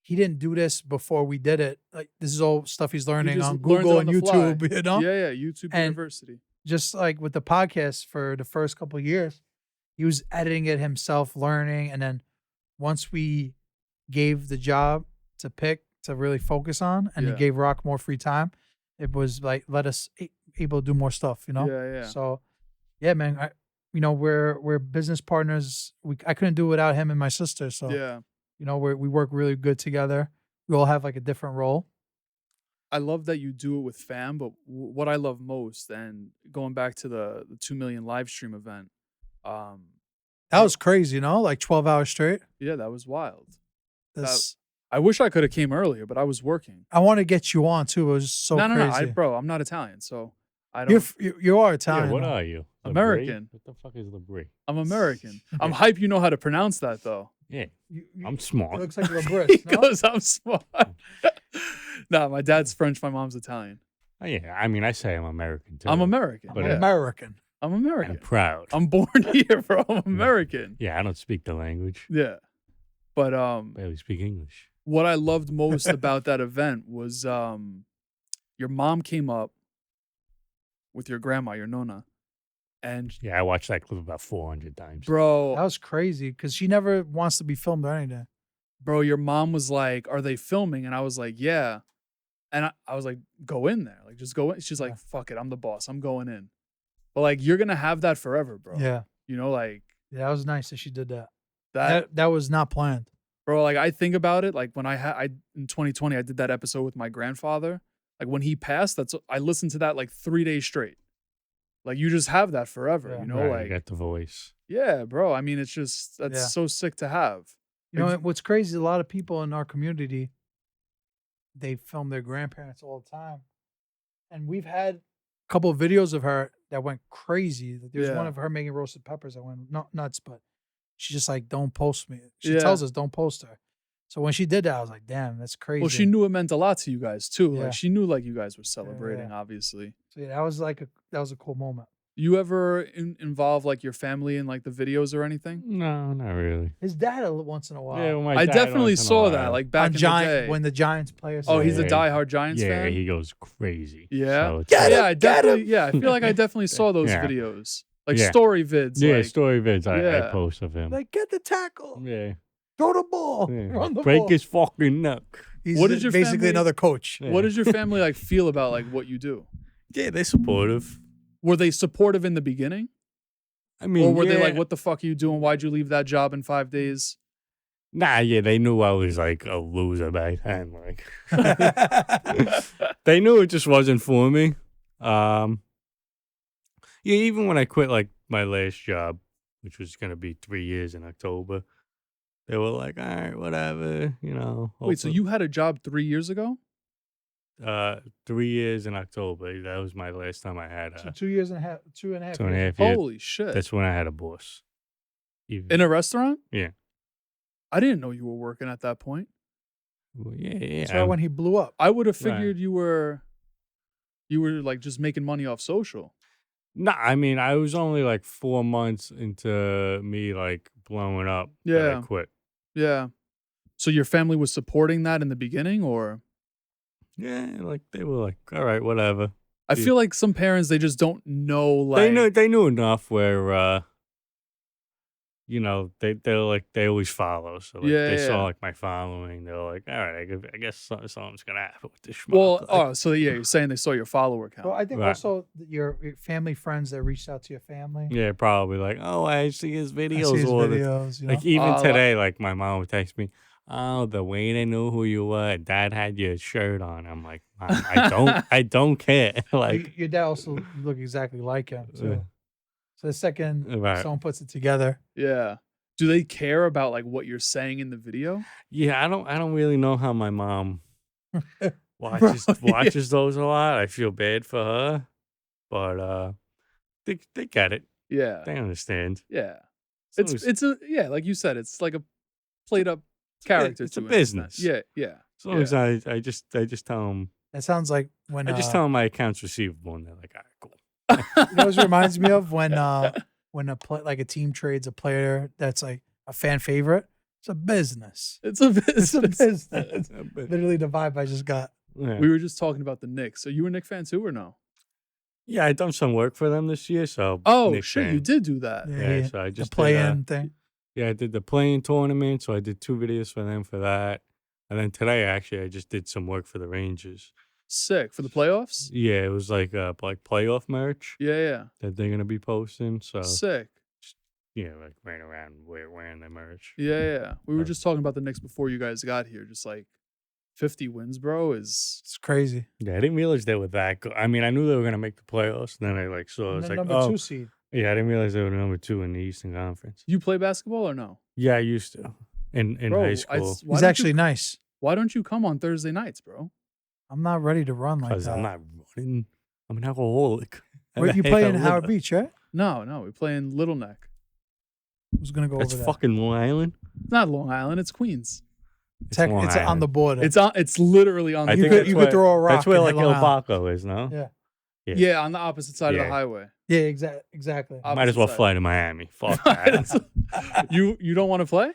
he didn't do this before we did it. Like this is all stuff he's learning on Google and YouTube, you know? Yeah, YouTube University. Just like with the podcast for the first couple of years, he was editing it himself, learning. And then once we gave the job to pick to really focus on, and he gave Rock more free time, it was like, let us able to do more stuff, you know? Yeah. So yeah, man, we're business partners. I couldn't do it without him and my sister. So we work really good together. We all have like a different role. I love that you do it with fam, but what I love most, and going back to the 2 million live stream event, that was crazy, like 12 hours straight. Yeah, that was wild. I wish I could have came earlier, but I was working. I want to get you on too. It was so crazy. No, bro, I'm not Italian, so I don't. You are Italian. Yeah, what are you? American. What the fuck is Labrie? I'm American. I'm hype. You know how to pronounce that though. Yeah, I'm smart. It looks like Labrie. Because I'm smart. Nah, my dad's French. My mom's Italian. Oh, yeah, I mean, I say I'm American too. I'm American. But, American. I'm American. I'm proud. I'm born here, bro. I'm American. Yeah, I don't speak the language. Yeah, but barely speak English. What I loved most about that event was your mom came up with your grandma, your nonna, and yeah, I watched that clip about 400 times. Bro, that was crazy because she never wants to be filmed or anything. Bro, your mom was like, "Are they filming?" And I was like, "Yeah." And I was like, "Go in there, like just go in." She's like, "Fuck it, I'm the boss. I'm going in." But like, you're gonna have that forever, bro. Yeah, like that was nice that she did that. That was not planned. Bro, like I think about it, like when I in 2020 I did that episode with my grandfather. Like when he passed, I listened to that like 3 days straight. Like you just have that forever, Right, like you got the voice. Yeah, bro. I mean, it's just that's so sick to have. What's crazy? A lot of people in our community, they film their grandparents all the time, and we've had a couple of videos of her that went crazy. There's one of her making roasted peppers that went nuts, but she's just like, "Don't post me." She tells us, "Don't post her." So when she did that, I was like, "Damn, that's crazy." Well, she knew it meant a lot to you guys too. Like she knew like you guys were celebrating, obviously. So that was a cool moment. You ever involve like your family in like the videos or anything? No, not really. His dad once in a while. Yeah, well, I definitely saw that like back in the day when the Giants players. Oh, he's a diehard Giants fan. Yeah, he goes crazy. Yeah, so I feel like I definitely saw those videos, like story vids. Yeah, like, story vids. I post of him. Like, get the tackle. Yeah. Throw the ball. Yeah. Run the Break ball. his fucking neck. He's what did your basically family, another coach. Yeah. What does your family like feel about like what you do? Yeah, they're supportive. Were they supportive in the beginning? I mean, or were they like, "What the fuck are you doing? Why'd you leave that job in 5 days?" Nah, yeah, they knew I was like a loser back then. Like, they knew it just wasn't for me. Yeah, even when I quit like my last job, which was gonna be 3 years in October, they were like, all right, whatever, you know. Wait, so you had a job 3 years ago? 3 years in October. That was my last time I had So 2 years and a half, 2.5 2.5 years. years. Holy shit. That's when I had a boss. In a restaurant? Yeah. I didn't know you were working at that point. Well, yeah. That's right when he blew up. I would have figured you were like just making money off social. No, I mean, I was only like 4 months into me like blowing up. That I quit. Yeah. So your family was supporting that in the beginning, or? Yeah, like they were like, all right, whatever. I feel like some parents, they just don't know. Like They knew enough where you know, they always follow. So like they saw like my following. They're like, all right, I guess something's gonna happen with this schmuck. Well, so yeah, you're saying they saw your follower count. Well, I think Right. also your family friends that reached out to your family. Yeah, probably like, oh, I see his I videos. see his all the videos. You know? Like even today, like my mom would text me, oh, the way they knew who you were, Dad had your shirt on. I'm like, Mom, I don't care. Like your dad also look exactly like him too. Yeah. So the second Right. someone puts it together, Yeah. Do they care about like what you're saying in the video? yeah, I don't really know how my mom watches those a lot. I feel bad for her, but they get it. Yeah. They understand. Yeah. As long It's a yeah, like you said, it's like a played up character. it's to a an business. extent. Yeah. as long as I just tell them. it sounds like when I just tell them my accounts receivable, and they're like, all right, cool. you know what it reminds me of when a team trades a player that's like a fan favorite. It's a business. It's a It's a business. business. Literally the vibe I just got. Yeah. We were just talking about the Knicks. So you a Knicks fan too, or no? Yeah, I done some work for them this year, so Oh Knicks shit, fan. you did do that. Yeah, so I the just play-in thing. Yeah, I did the playing tournament, so I did 2 videos for them for that. And then today, actually, I just did some work for the Rangers. Sick. For the playoffs? Yeah, it was like playoff merch Yeah. that they're gonna be posting. So Sick. yeah, like ran around wearing the merch. Yeah. We were Uh, just talking about the Knicks before you guys got here. Just like 50 wins, bro, is It's crazy. Yeah, I didn't realize they were that good. I mean, I knew they were gonna make the playoffs. And then I like saw And it's the like, number oh, 2 seed. yeah, I didn't realize they were number 2 in the Eastern Conference. you play basketball or no? Yeah, I used to in Bro, high school He's actually nice. Why don't you come on Thursday nights, bro? I'm not ready to run like because that. I'm not running. I'm an alcoholic. Where you play in Howard Beach, right? No, we play in Little Neck. Who's gonna go That's over there? fucking Long Island. It's not Long Island, it's Queens. It's Long on Island. the border. It's literally on I the think you could throw a rock. That's where and like hit El Long Island. Baco is, no? Yeah. Yeah, on the opposite side of Yeah. the highway. Yeah, exactly. Might as well Opposite fly to Miami. Fuck that. side. You don't want to play?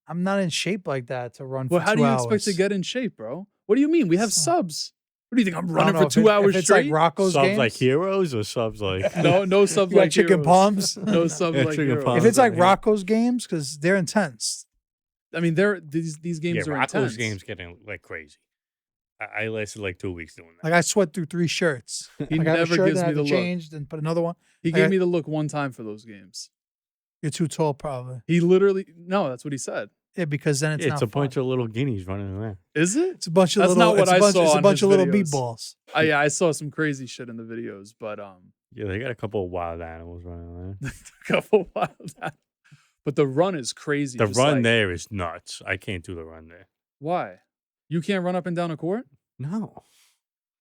I'm not in shape like that to run for Well, how 2 do you hours. expect to get in shape, bro? What do you mean? We have So- subs. What do you think? I'm I don't running know for if 2 hours if it's straight? like Rocco's Subs games. like heroes or subs like No subs You got like chicken heroes. palms. No subs Yeah, like chicken heroes. palms. If it's like Yeah. Rocco's games, because they're intense. I mean, these games yeah, are Rocco's intense. games getting like crazy. I lasted like 2 weeks doing that. Like I sweat through 3 shirts. He like I have a never shirt, gives then I me have the to look. change, then put another one. He Okay. gave me the look one time for those games. You're too tall, probably. He literally that's what he said. Yeah, because then it's Yeah, not it's a fun. bunch of little guineas running around. Is it? It's a bunch of That's little. not what it's a I bunch, saw It's a on bunch his of little videos. meatballs. I saw some crazy shit in the videos, but Yeah, they got a couple of wild animals running around. a couple wild. But the run is crazy. The just run like- there is nuts. I can't do the run there. Why? You can't run up and down a court? No.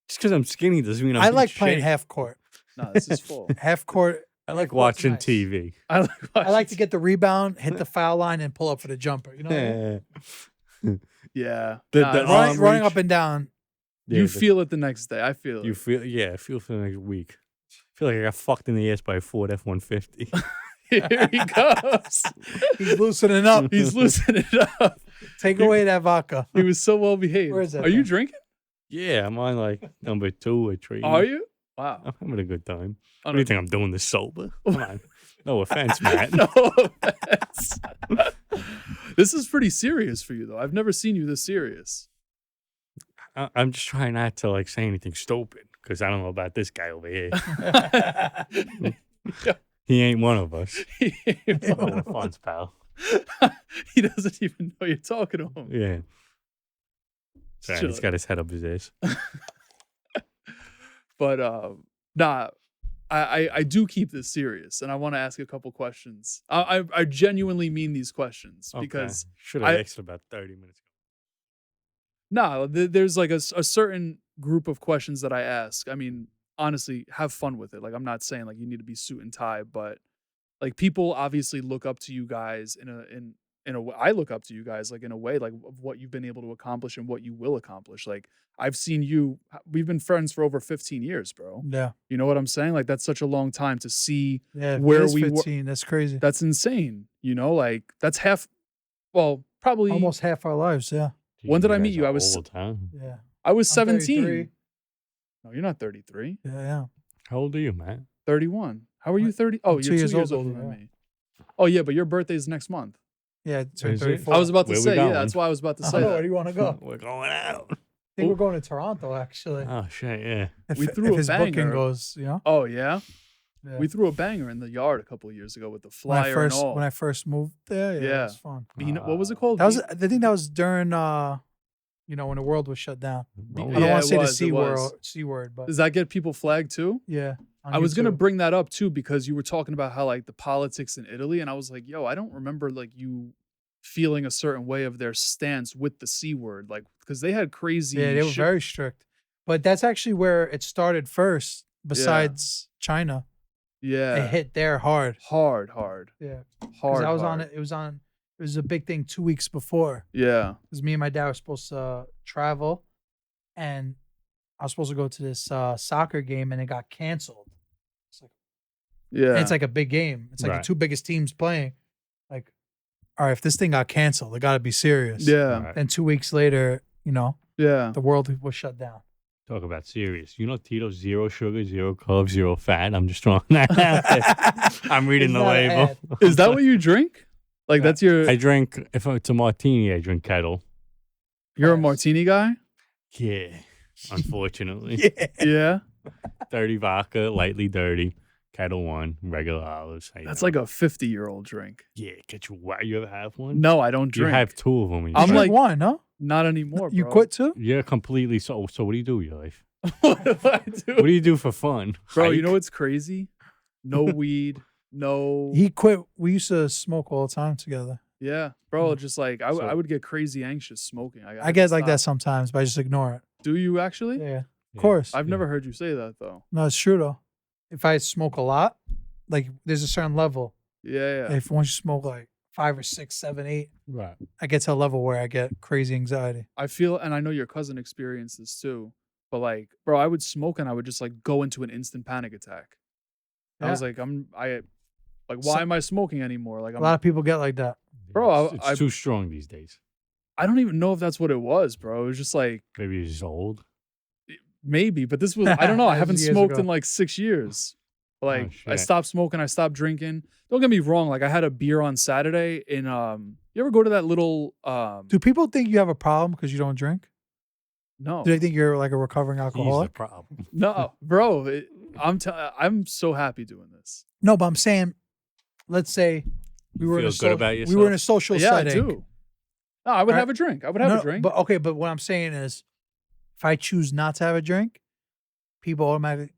Just because I'm skinny doesn't mean I'm I in like playing shape. half court. No, this is full. Half court. I like court's watching nice. TV. I like. I like to get the rebound, hit the foul line, and pull up for the jumper. You know, what I mean? Yeah. The- Nah, the it's- arm running reach. up and down. you Yeah, feel it the next day. I feel You it. feel, yeah, I feel for the next week. I feel like I got fucked in the ass by a Ford F-150. Here he goes. He's loosening up. He's loosening it up. Take away that vodka. He was so well behaved. Where is that Are you thing? drinking? Yeah, I'm on like number 2 or 3. Are you? Wow. I'm having a good time. I What do you think I'm doing this sober? Come on. No offense, Matt. No offense. This is pretty serious for you, though. I've never seen you this serious. I'm just trying not to like say anything stupid because I don't know about this guy over here. He ain't one of us. Oh, funds, pal. He doesn't even know you're talking to him. Yeah. Sorry, he's Sure. got his head up his ass. But nah, I do keep this serious, and I want to ask a couple questions. I genuinely mean these questions because should have asked about 30 minutes ago. No, there's like a certain group of questions that I ask. I mean, honestly, have fun with it. Like, I'm not saying like you need to be suit and tie, but like people obviously look up to you guys in a way. I look up to you guys like in a way like of what you've been able to accomplish and what you will accomplish. Like I've seen you. We've been friends for over 15 years, bro. Yeah. You know what I'm saying? Like that's such a long time to see where we 15. That's crazy. That's insane. You know, like that's probably almost half our lives. Yeah. When did I meet you? I was Yeah. I was 17. 33. No, you're not 33. Yeah. How old are you, man? 31. How are you 30? Oh, I'm you're 2 years older than me. Oh yeah, but your birthday's next month. Yeah, Is it? I was about to Where we say, yeah, going? that's why I was about to say Where that. do you want to go? We're going out. I think we're going to Toronto, actually. Oh shit, yeah. We threw a his banger. booking goes, you know. Oh yeah? Yeah. We threw a banger in the yard a couple of years ago with the when flyer and all. when I first moved there, it Yeah. was fun. What was it called? That was I think that was during you know, when the world was shut down. Oh, I Yeah, don't want it to say was, the it was. C word, but Does that get people flagged too? yeah. on I was gonna YouTube. bring that up too because you were talking about how like the politics in Italy, and I was like, yo, I don't remember like you feeling a certain way of their stance with the C word, like because they had crazy. Yeah, they were shit. very strict. But that's actually where it started first, besides China. Yeah, It hit there hard. hard. Yeah. Hard. I was hard. on it. It was a big thing 2 weeks before. Yeah. Because me and my dad were supposed to travel, and I was supposed to go to this soccer game, and it got canceled. Yeah. And it's like a big game. It's like Right. the two biggest teams playing. Like, all right, if this thing got canceled, it got to be serious. yeah. Right. And 2 weeks later, you know, Yeah. the world was shut down. Talk about serious. You know Tito's 0 sugar, 0 carbs, 0 fat. I'm just throwing that out there. I'm reading the It's not an label. ad. Is that what you drink? Like that's your I drink, if it's a martini, I drink kettle. you're a martini guy? Yeah, unfortunately. Yeah. Yeah. 30 vodka, lightly dirty. Kettle 1, regular olives. How you That's doing? like a 50-year-old drink. Yeah, get you. What, you ever have one? No, I don't You drink. have 2 of them. and you I'm drink. like- one, no? Not anymore, You bro. quit too? You're completely so. So what do you do with your life? What do I do? What do you do for fun? Bro, you Hike? know what's crazy? No weed, no. He quit. We used to smoke all the time together. Yeah, bro. Just like I So- would get crazy anxious smoking. I get like that sometimes, but I just ignore it. Do you actually? Yeah, Yeah. of course. I've never heard you say that though. No, it's true though. If I smoke a lot, like there's a certain level. Yeah. If once you smoke like 5 or 6, 7, 8, Right. I get to a level where I get crazy anxiety. I feel, and I know your cousin experienced this too. But like, bro, I would smoke and I would just like go into an instant panic attack. I was like, why am I smoking anymore? Like, A lot of people get like that. Bro, it's I- too strong these days. I don't even know if that's what it was, bro. It was just like Maybe you're just old. maybe, but this was I don't know. I That was haven't years smoked ago. in like 6 years. Like I shit. stopped smoking, I stopped drinking. Don't get me wrong. Like I had a beer on Saturday in you ever go to that little Do people think you have a problem because you don't drink? no. Do they think you're like a recovering He's the alcoholic? problem. No, bro. I'm so happy doing this. No, but I'm saying, let's say we were in a Feel good about we were in a yourself? social Yeah, I setting. do. No, I would Right. have a drink. I would have No, a drink. But okay, but what I'm saying is, if I choose not to have a drink, people automatically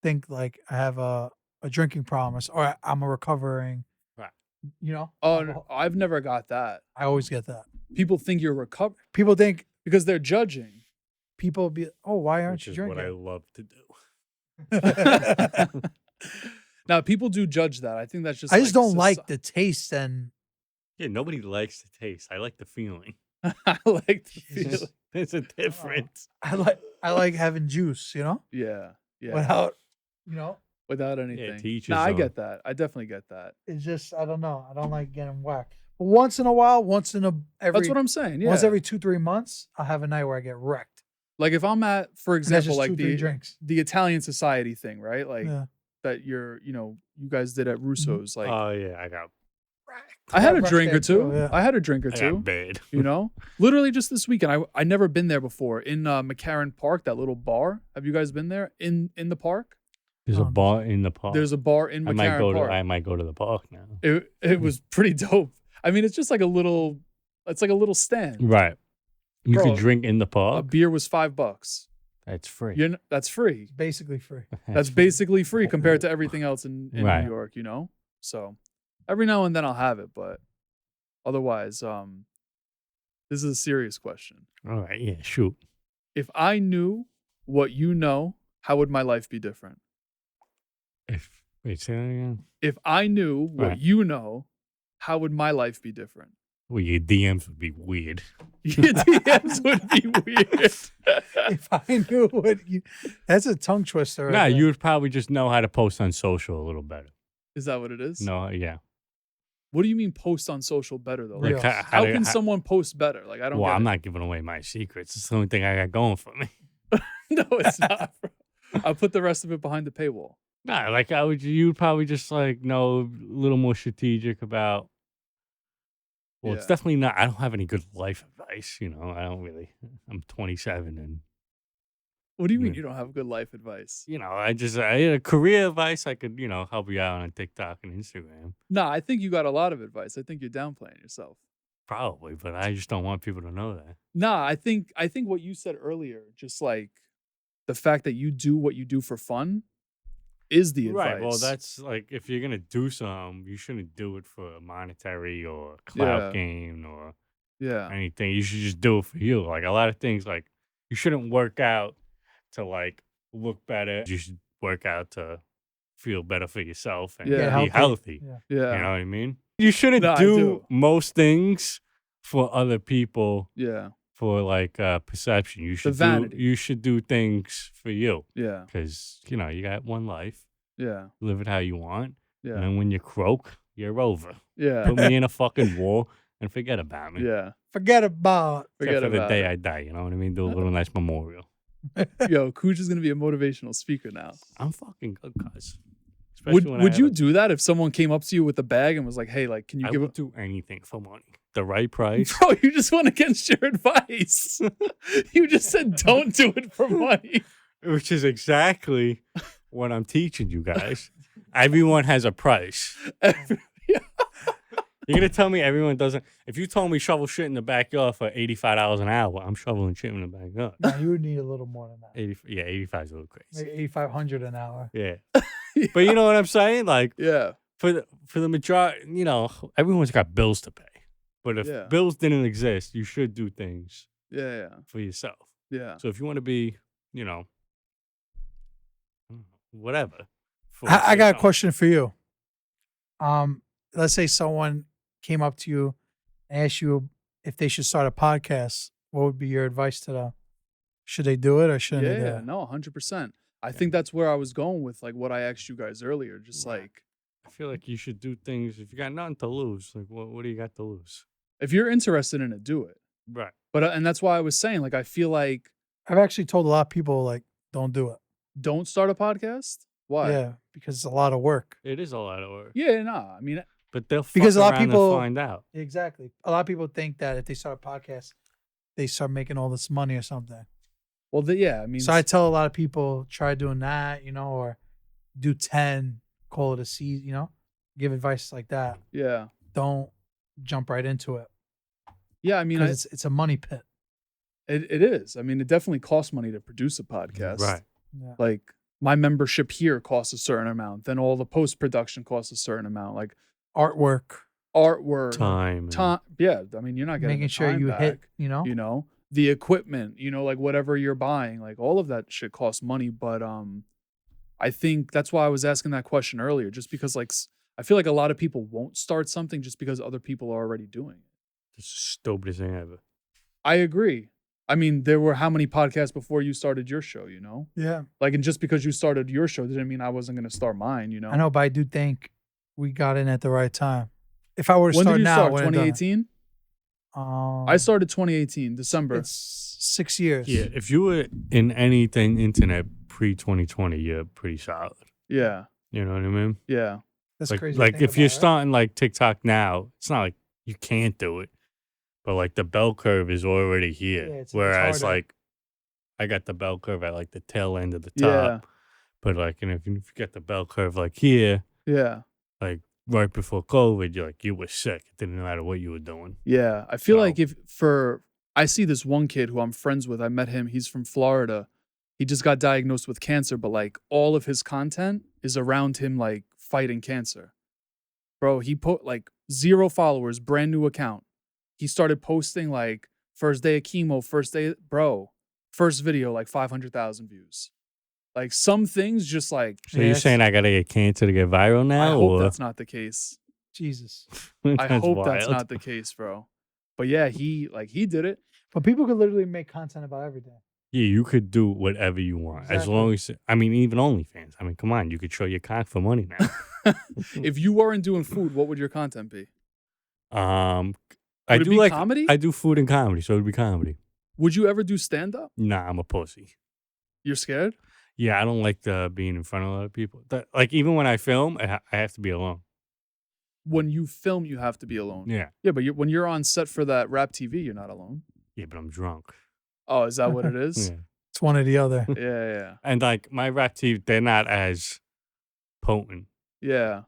think like I have a drinking problem or I'm a recovering. Right. You know? Oh, no, I've never got that. I always get that. People think you're recovered People think because they're judging. people be, oh, why aren't Which you is drinking? what I love to do. Now, people do judge that. I think that's just. I just don't soci- like the taste and Yeah, nobody likes the taste. I like the feeling. I like the Jesus. feeling. There's a difference. I like having juice, you know, Yeah, yeah. without, you know, Without anything. to each No, his I own. get that. I definitely get that. it's just I don't know. I don't like getting whacked. But once in a while, That's what I'm saying. Yeah. once every 2-3 months, I'll have a night where I get wrecked. Like if I'm at, for And that's example, just like 2-3 drinks. the Italian society thing, right? Like Yeah. that you guys did at Russo's. Like Oh yeah, I got I had a got drink or wrecked there two. too, yeah. I had a drink or I two. got bad. You know, literally just this weekend. I never been there before in McCarran Park, that little bar. Have you guys been there in the park? There's a bar in the park. There's a bar in I might McCarran go to. Park. I might go to the park now. It was pretty dope. I mean, it's just like a little. It's like a little stand. Right. You Bro, could drink in the A park. beer was $5. That's free. That's free. It's basically free. That's basically free compared to everything else in Right. New York, So every now and then I'll have it, but otherwise, this is a serious question. All right, yeah, shoot. If I knew what you know, how would my life be different? Wait, say that again? If I knew what Right. you know, how would my life be different? Well, your DMs would be weird. Your DMs would be weird. If I knew what you, that's a tongue twister. Right Nah, there. you would probably just know how to post on social a little better. Is that what it is? No, yeah. What do you mean post on social better though? Like, Reels. how can someone post better? Like, I don't Well, get I'm it. not giving away my secrets. It's the only thing I got going for me. No, it's not. Bro. I'll put the rest of it behind the paywall. Nah, like you would probably just like know a little more strategic about. Well, it's Yeah. definitely not. I don't have any good life advice. I don't really. I'm 27, and What do you mean Yeah. you don't have good life advice? I had a career advice. I could help you out on TikTok and Instagram, Nah, I think you got a lot of advice. I think you're downplaying yourself. probably, but I just don't want people to know that. Nah, I think what you said earlier, just like the fact that you do what you do for fun, is the advice. Right. Well, that's like if you're gonna do something, you shouldn't do it for a monetary or clout gain or yeah, anything. You should just do it for you. Like a lot of things, like you shouldn't work out to like look better. You should work out to feel better for yourself and Yeah. be healthy. Yeah. yeah, You know what I mean? You shouldn't No, I do do. most things for other people yeah, for like perception. You should vanity. you should do things for you yeah, because you got one life. yeah, Live it how you want. And yeah, then when you croak, you're over. yeah, Put me in a fucking wall and forget about me. yeah. Forget about. Except Forget for the about day it. I die. You know what I mean? Do a little nice memorial. Yo, Cooch is gonna be a motivational speaker now. I'm fucking good, cuz. Especially when I Would have you a- do that if someone came up to you with a bag and was like, "Hey, like, can you I give would it?" do anything for money. The right price. Bro, you just went against your advice. You just said, "Don't do it for money." Which is exactly what I'm teaching you guys. Everyone has a price. You're going to tell me everyone doesn't. If you told me shovel shit in the backyard for $85 an hour, I'm shoveling shit in the backyard. No, you would need a little more than that. 85 is a little crazy. Maybe 8,500 an hour. Yeah. But you know what I'm saying? Like, Yeah, for the majority, everyone's got bills to pay. But if Yeah. bills didn't exist, you should do things yeah, for yourself. yeah. So if you want to be, whatever. for I got a yourself. question for you. Let's say someone came up to you and asked you if they should start a podcast. What would be your advice to them? Should they do it or shouldn't they do Yeah, it? no, 100%. I think that's where I was going with like what I asked you guys earlier. Just Right. like I feel like you should do things if you got nothing to lose. Like, what do you got to lose? if you're interested in it, do it. Right. But and that's why I was saying like I feel like I've actually told a lot of people, like, don't do it. don't start a podcast. Why? Yeah, because it's a lot of work. It is a lot of work. Yeah, nah. I mean, But they'll Because fuck a lot of around and people- find out. Exactly. A lot of people think that if they start a podcast, they start making all this money or something. well, yeah. I mean, So I tell a lot of people, try doing that, or do 10, call it a season, give advice like that. yeah, Don't jump right into it yeah. I mean, because it's a money pit. it is. I mean, it definitely costs money to produce a podcast. Right. Yeah. Like my membership here costs a certain amount. Then all the post production costs a certain amount. Like Artwork, artwork, Time. time. Yeah, I mean, you're not getting making the sure time you back, hit, the equipment, like whatever you're buying, like all of that shit costs money. But I think that's why I was asking that question earlier, just because like I feel like a lot of people won't start something just because other people are already doing it. It's the stupidest thing ever. I agree. I mean, there were how many podcasts before you started your show, Yeah. Like, and just because you started your show didn't mean I wasn't going to start mine, I know, but I do think we got in at the right time. If I were to When start did you now, start? I wouldn't have done it. 2018? Um, I started 2018, December. It's 6 years. Yeah. If you were in anything internet pre 2020, you're pretty solid. Yeah. You know what I mean? Yeah. That's like, crazy. to Like think if you're about, right? starting like TikTok now, it's not like you can't do it, but like the bell curve is already here. Yeah, it's Whereas harder. like I got the bell curve at like the tail end of the Yeah. top, but like, and if you get the bell curve like here, Yeah. like right before COVID, you were sick. It didn't matter what you were doing. Yeah. I feel So- like I see this one kid who I'm friends with. I met him. He's from Florida. he just got diagnosed with cancer, but like all of his content is around him like fighting cancer. Bro, he put like 0 followers, brand new account. He started posting like first day of chemo, first video, like 500,000 views. Like some things just like. So you're saying I gotta get cancer to get viral now? I hope that's not the case. Jesus. I hope that's not the case, bro. But yeah, he did it. But people could literally make content about everything. Yeah, you could do whatever you want. Exactly. As long as, I mean, even OnlyFans. I mean, come on, you could show your cock for money now. If you weren't doing food, what would your content be? I Would it do be like comedy? I do food and comedy, so it would be comedy. Would you ever do stand-up? Nah, I'm a pussy. You're scared? Yeah, I don't like being in front of other people. Like even when I film, I have to be alone. When you film, you have to be alone. Yeah. Yeah, but when you're on set for that rap TV, you're not alone. Yeah, but I'm drunk. Oh, is that what it is? Yeah. It's one or the other. Yeah. And like my rap TV, they're not as potent. Yeah.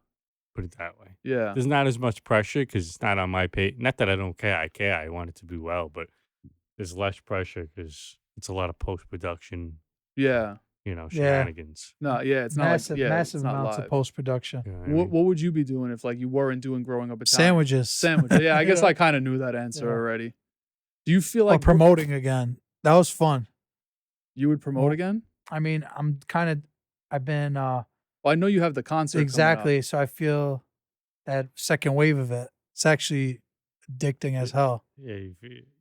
Put it that way. Yeah. There's not as much pressure because it's not on my page. Not that I don't care. I care. I want it to be well, but there's less pressure because it's a lot of post-production. Yeah. Shenanigans. No, yeah, it's not massive, like, massive it's not amounts live. of post-production. You know what I mean? What would you be doing if like you weren't doing Growing Up Italian? Sandwiches. Yeah, I guess Yeah. I kind of knew that answer Yeah. already. Do you feel Or like promoting again. That was fun. you would promote again? I mean, I've been Well, I know you have the concert. coming up. exactly. So I feel that second wave of it. It's actually addicting as hell. Yeah,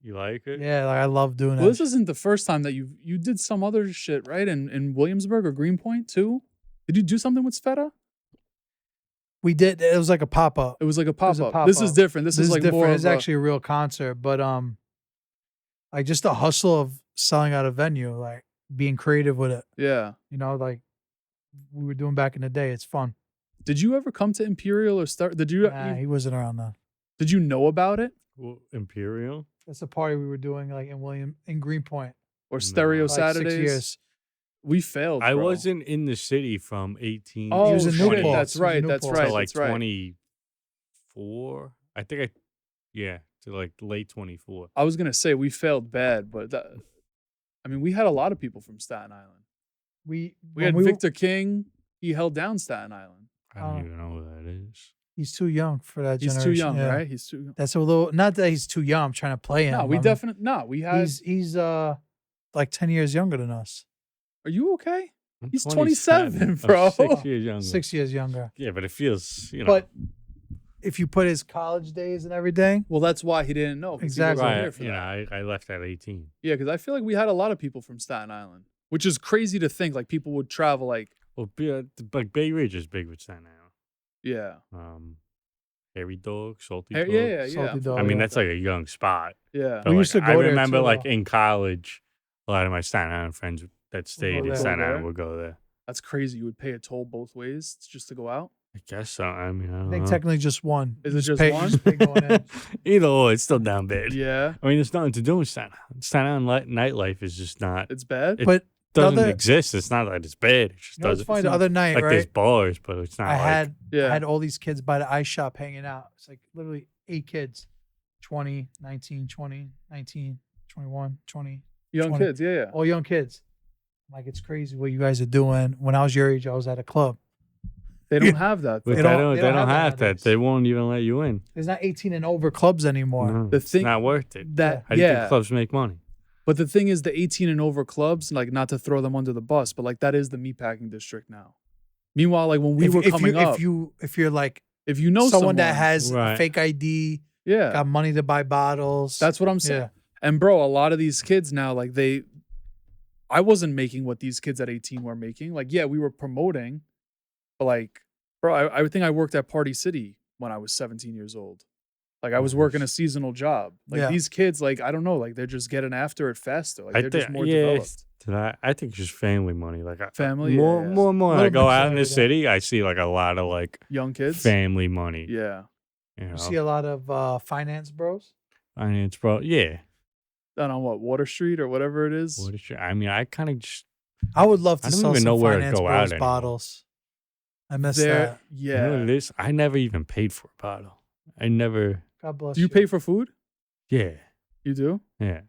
you like it? Yeah, like I love doing Well, that. this isn't the first time that you did some other shit, right? In Williamsburg or Greenpoint too? Did you do something with Sveta? We did. It was like a pop up. It was like a was a pop-up. This is pop-up. different. This is like different. more It's of actually a real concert, but like just the hustle of selling out a venue, like being creative with it. yeah. Like we were doing back in the day. It's fun. Did you ever come to Imperial or start? Nah, he wasn't around then. Did you know about it? Well, Imperial? That's a party we were doing like in Greenpoint. Or Stereo Like Saturdays? 6 years. We failed. I bro. wasn't in the city from 18 Oh, He was in shit, Newport. That's He was in right. That's Newport. right. to like That's right. 24. I think to like late 24. I was gonna say we failed bad, but we had a lot of people from Staten Island. We had Victor King. He held down Staten Island. I don't even know who that is. He's too young for that He's generation. too young, yeah. right? He's too young. That's a little. Not that he's too young. I'm trying to play him. No, we had. He's like 10 years younger than us. Are you okay? I'm He's 27, I'm bro. 6 years younger. 6 years younger. Yeah, but it feels, But if you put his college days and everything, Well, that's why he didn't know. 'cause he Exactly. wasn't here right. for You that. know, I left at 18. Yeah, because I feel like we had a lot of people from Staten Island, which is crazy to think. Like people would travel. Like Well, like Bay Ridge is big with Staten Island. yeah, Hairy Dog, Salty yeah, Dog. yeah, Salty Dog. I mean, yeah. that's like a young spot. yeah. But We like, used to I go there remember too, like though. in college, a lot of my Staten Island friends that stayed there. in Staten Go there? Island would go there. That's crazy. You would pay a toll both ways just to go out. I guess so. I mean, I I don't think know. technically just one. Is You it just pay, one? You just pay going in. Either or, it's still down bad. Yeah, I mean, there's nothing to do in Staten Island. Staten Island nightlife is just not. it's bad. It But doesn't other- exist. It's not that it's bad. It just you know what's doesn't. funny? It's The not- other night, like there's right? bars, but it's not. I like, Yeah. had all these kids by the ice shop hanging out. It's like literally 8 kids. 20, 19, 20, 19, 21, 20. Young 20. kids. Yeah. All young kids. I'm like, it's crazy what you guys are doing. When I was your age, I was at a club. They don't have that. But though. they don't have that. nowadays. They won't even let you in. There's not 18 and over clubs anymore. No, The it's thing- not worth it. That How do you think yeah. clubs make money? But the thing is, the 18 and over clubs, like not to throw them under the bus, but like that is the meatpacking district now. Meanwhile, like when we were coming up, If you're like if you know someone that has Right. a fake ID, yeah, got money to buy bottles. that's what I'm saying. Yeah. And bro, a lot of these kids now, like I wasn't making what these kids at 18 were making. Like, yeah, we were promoting, but like, bro, I think I worked at Party City when I was 17 years old. Like I was working a seasonal job. Like Yeah. these kids, like, I don't know, like they're just getting after it faster. Like I they're think, just more yeah, developed. I think it's just family money. Like Family, more, yeah. more and more. I Little go mix out of in the everything. city, I see like a lot of like Young kids. family money. Yeah. You know, You see a lot of finance bros. finance, bro. Yeah. Done on what, Water Street or whatever it is? What is your, I mean, I kind of just. I would love to I don't sell even some know where to finance go bros out anymore. bottles. I miss There, that. You know what yeah. it is? I never even paid for a bottle. I never. God bless Do you pay for food? Yeah. You do? Yeah.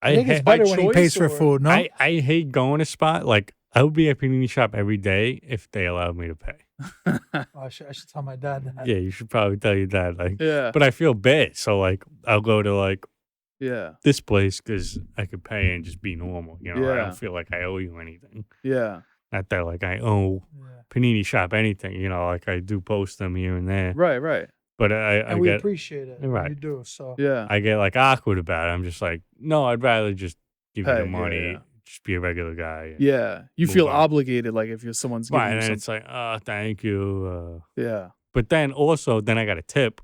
I think it's better when he pays for food, no? I hate going to spot. Like, I would be at Panini Shop every day if they allowed me to pay. I should tell my dad that. Yeah, you should probably tell your dad. Like, Yeah. but I feel bad. So, like, I'll go to, like, Yeah. this place because I could pay and just be normal. You know, I Yeah. don't feel like I owe you anything. Yeah. Not that, like, I owe Panini Shop anything. You know, like, I do post them here and there. Right. But and we appreciate it. Right. You do. So Yeah. I get, like, awkward about it. I'm just like, no, I'd rather just give you Hey, the money. yeah. Just be a regular guy. Yeah. You move feel on. obligated, like if you're someone's giving Right, you and then something. it's like, oh, thank you. Yeah. But then also, then I got a tip.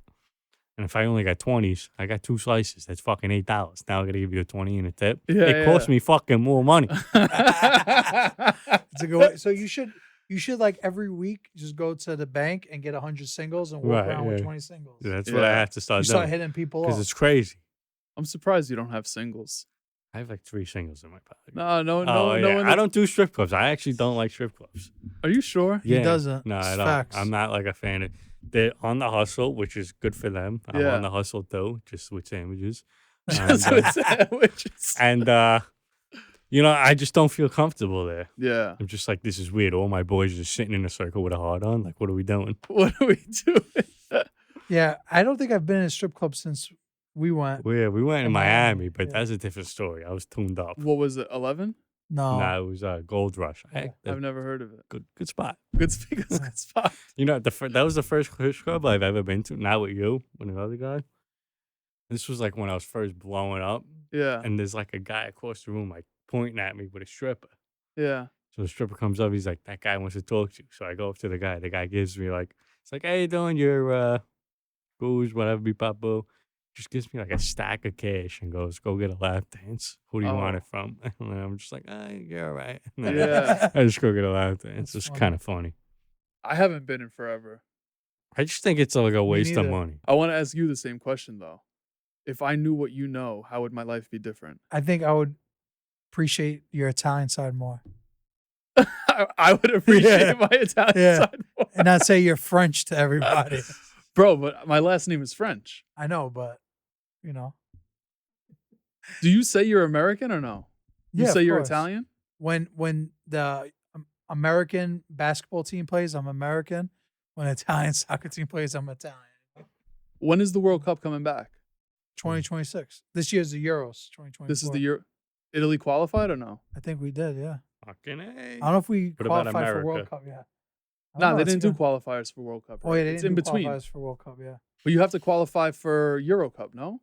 And if I only got 20s, I got 2 slices. That's fucking $8. Now I got to give you a 20 and a tip. Yeah, It cost me fucking more money. it's a good way. So you should like every week just go to the bank and get 100 singles and walk Right, around with yeah. 20 singles. That's what I Yeah. have to You start start doing. hitting people Because off. it's crazy. I'm surprised you don't have singles. I have like 3 singles in my pocket. No. yeah. one I don't do strip clubs. I actually don't like strip clubs. Are you sure? He doesn't. No, It's I don't. facts. I'm not like a fan of. They're on the hustle, which is good for them. I'm Yeah. on the hustle too, just with sandwiches. That's what sandwiches. And you know, I just don't feel comfortable there. Yeah. I'm just like, this is weird. All my boys are just sitting in a circle with a heart on. Like, what are we doing? What are we doing? Yeah, I don't think I've been in a strip club since we went. We went in In Miami, Miami, but yeah. that's a different story. I was tuned up. What was it? 11? No. Nah, it was Gold Rush. Yeah. I've never heard of it. Good spot. Good speakers, good spot. You know, that was the first Kush club I've ever been to. Not with you, with another guy. This was like when I was first blowing up, Yeah. and there's like a guy across the room like pointing at me with a stripper. Yeah. So the stripper comes up. He's like, "That guy wants to talk to you." So I go up to the guy. The guy gives me like, it's like, "How you doing? Your goose, whatever, be pop boo." Just gives me like a stack of cash and goes, "Go get a lap dance. Who do you want Oh. it from?" And then I'm just like, "You're all right." And then Yeah. I just go get a lap dance. That's It's funny. kind of funny. I haven't been in forever. I just think it's like a waste of neither. money. I want to ask you the same question though. If I knew what you know, how would my life be different? I think I would appreciate your Italian side more. I would appreciate Yeah. my Italian Yeah. side more. And not say you're French to everybody. Bro, but my last name is French. I know, but you know. Do you say you're American or no? You Yeah, say of you're course. Italian? When the American basketball team plays, I'm American. When Italian soccer team plays, I'm Italian. When is the World Cup coming back? 2026. This year's the Euros. 2024. This is the year Italy qualified or no? I think we did. Yeah. Fucking A. I don't know if we What about qualified for World America? Cup yet. I don't No, know, they it's didn't do good. qualifiers for World Cup. Oh yeah, right? they It's didn't in do between. qualifiers for World Cup. Yeah. But you have to qualify for Euro Cup, no?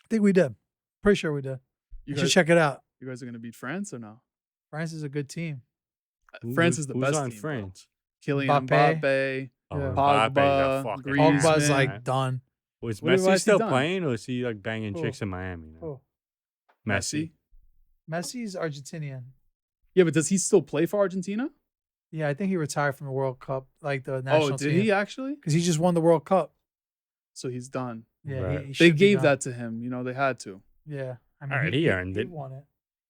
I think we did. Pretty sure we did. You You should guys, check it out. you guys are gonna beat France or no? France is a good team. France is the Who's best on team. bro. France? Kylian Mbappe. Mbappe. Oh, Yeah. Mbappe's a Pogba, fucking Griezmann. Pogba's Man. like done. Was What have I Messi seen still done? playing, or is he like banging Who? chicks in Miami now? Oh, Messi. Messi's Argentinian. Yeah, but does he still play for Argentina? Yeah, I think he retired from the World Cup, like the national Oh, did team. he actually? Because he just won the World Cup. So he's done. Yeah, Right. he They should be gave done. that to him. You know, they had to. Yeah, I mean, All right, he earned he it. won it.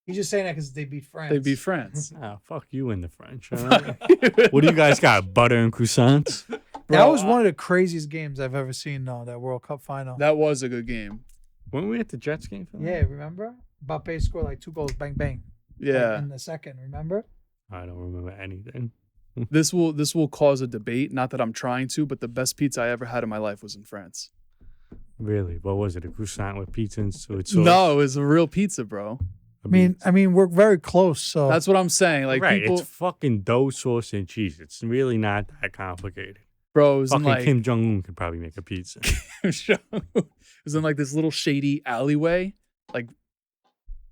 He's just saying that because they beat France. They beat France. Ah, fuck you and the French. All right? What do you guys got? Butter and croissants? That Bro, was one of the craziest games I've ever seen. Though that World Cup final. That was a good game. Weren't we at the Jets game? For that? Yeah, remember? Mbappe scored like 2 goals, bang bang. like, Yeah. in the second, remember? I don't remember anything. This will cause a debate. Not that I'm trying to, but the best pizza I ever had in my life was in France. Really? What was it? A croissant with pizza and with sauce? No, it was a real pizza, bro. I mean, we're very close. So That's what I'm saying. Like right, people, it's fucking dough, sauce, and cheese. It's really not that complicated. bro, it was in Fucking like Kim Jong-un could probably make a pizza. it was in like this little shady alleyway, like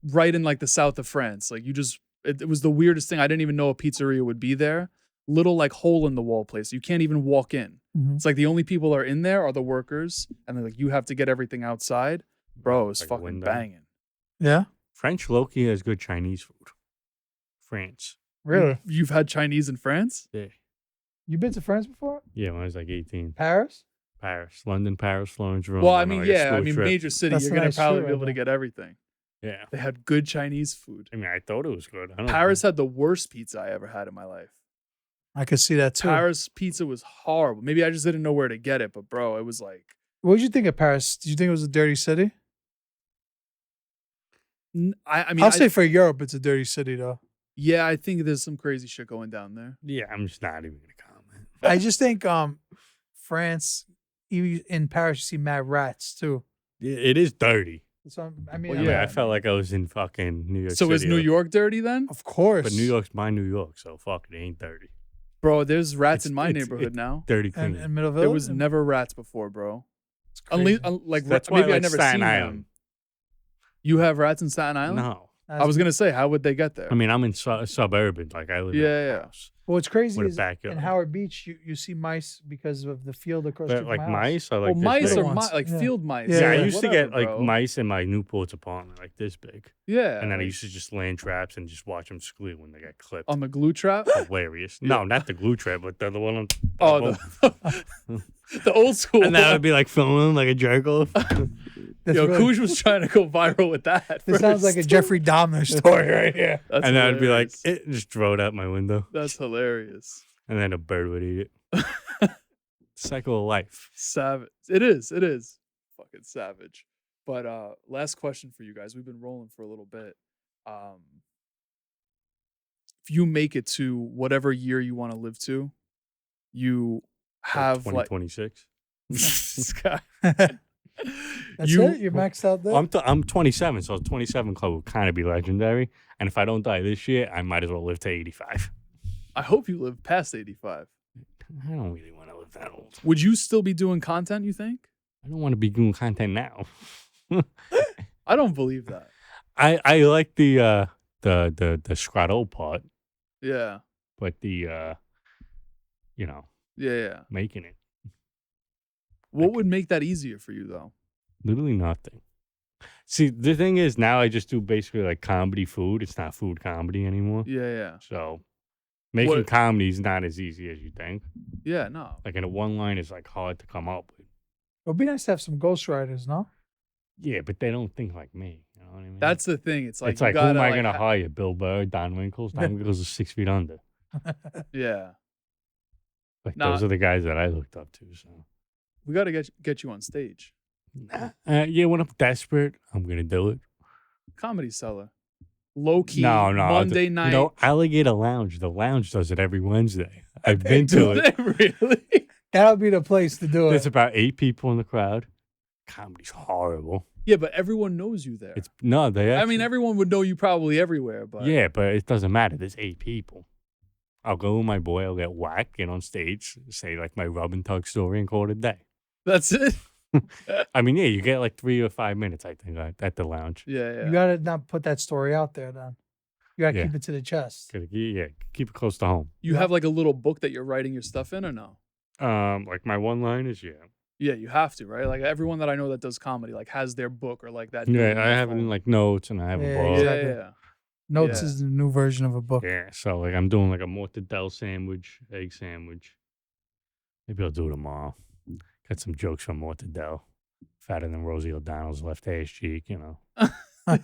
right in like the south of France. Like it was the weirdest thing. I didn't even know a pizzeria would be there. Little like hole in the wall place. You can't even walk in. Mhm. It's like the only people are in there are the workers, and then like you have to get everything outside. Bro, it was Like a fucking window. banging. yeah, French Loki has good Chinese food. France. really. You've had Chinese in France? Yeah. You been to France before? Yeah, when I was like 18. Paris? Paris. London, Paris, Florence, Rome. Well, I on, mean, like, a yeah, I school mean, trip. major city. That's You're a gonna nice probably trip be able to right get everything. Yeah. They had good Chinese food. I mean, I thought it was good. I don't Paris know. had the worst pizza I ever had in my life. I could see that too. Paris pizza was horrible. Maybe I just didn't know where to get it, but bro, it was like What did you think of Paris? Did you think it was a dirty city? I mean, I'll say for Europe, it's a dirty city, though. yeah, I think there's some crazy shit going down there. Yeah, I'm just not even gonna comment. I just think France, in Paris, you see mad rats too. It is dirty. So I mean, Well, I mean, yeah. I felt like I was in fucking New York So City. is New York dirty then? of course. But New York's my New York, so fuck it, ain't dirty. Bro, there's rats It's- in my it's- neighborhood it's now. Dirty clean. and Middle There Village. was never rats before, bro. It's crazy. Unless, like, That's why I maybe I like never Staten seen Island. them. You have rats in Staten Island? No. I was gonna say, how would they get there? I mean, I'm in suburban. Like, I live in Yeah, a yeah. house. What's crazy with a is backyard. in Howard Beach, you see mice because of the field across the But, street like, from my house. mice are well, like this mice big. or Little ones. like Yeah. field mice. Yeah, I Yeah. used to Whatever, get like bro. mice in my Newport's apartment, like this big. Yeah. And then I like, used to just land traps and just watch them squeal when they got clipped. on the glue trap. Hilarious. No, not the glue trap, but the one on. Oh, the old school. And then I would be like filming like a jerk off. That's Yo, really- Koosh was trying to go viral with that. This sounds like a first. Jeffrey Dahmer story right here. That's And then I'd be like, hilarious. just throw it out my window. That's hilarious. And then a bird would eat it. Cycle of life. Savage. It is. It is. Fucking savage. But last question for you guys. We've been rolling for a little bit. If you make it to whatever year you want to live to, you have like 2026. this guy. That's You- it. You're maxed out there. I'm 27, so 27 club will kind of be legendary. And if I don't die this year, I might as well live to 85. I hope you live past 85. I don't really want to live that old. Would you still be doing content, you think? I don't want to be doing content now. I don't believe that. I like the Scrotto part, Yeah. but the Yeah. making it, What would make that easier for you though? literally nothing. See, the thing is now I just do basically like comedy food. It's not food comedy anymore. Yeah. So making What- comedy is not as easy as you think. Yeah, no. Like in a one line is like hard to come up with. It would be nice to have some ghostwriters, no? Yeah, but they don't think like me. You know what I mean? That's the thing. It's like it's you like who gotta, am I like, gonna hire? Bill Burr, Don Winkles. Don Winkles is 6 feet under. Yeah. Like Nah. those are the guys that I looked up to. So We gotta get you on stage. yeah, when I'm desperate, I'm gonna do it. Comedy Cellar. Low key. No, Monday night. You know, Alligator Lounge. The lounge does it every Wednesday. I've been to it. Really? That would be the place to do There's it. about 8 people in the crowd. Comedy's horrible. Yeah, but everyone knows you there. It's no, they. I Actually, mean, everyone would know you probably everywhere, but yeah, but it doesn't matter. There's 8 people. I'll go with my boy. I'll get whacked, get on stage, say like my rub and tug story, and call it a day. that's it. I mean, yeah, you get like 3 or 5 minutes, I think, at the lounge. Yeah. You gotta not put that story out there. Then you gotta Yeah. keep it to the chest. Yeah, keep it close to home. You have like a little book that you're writing your stuff in, or no? Like my one line is Yeah, you have to, right? Like everyone that I know that does comedy like has their book or like that. yeah. note on I their have it in phone. like notes, and I have Yeah, a Yeah, book. exactly. yeah. Notes Yeah. is the new version of a book. Yeah, so like I'm doing like a mortadella sandwich, egg sandwich. Maybe I'll do it tomorrow. Got some jokes from mortadella. Fatter than Rosie O'Donnell's left ass cheek, you know. But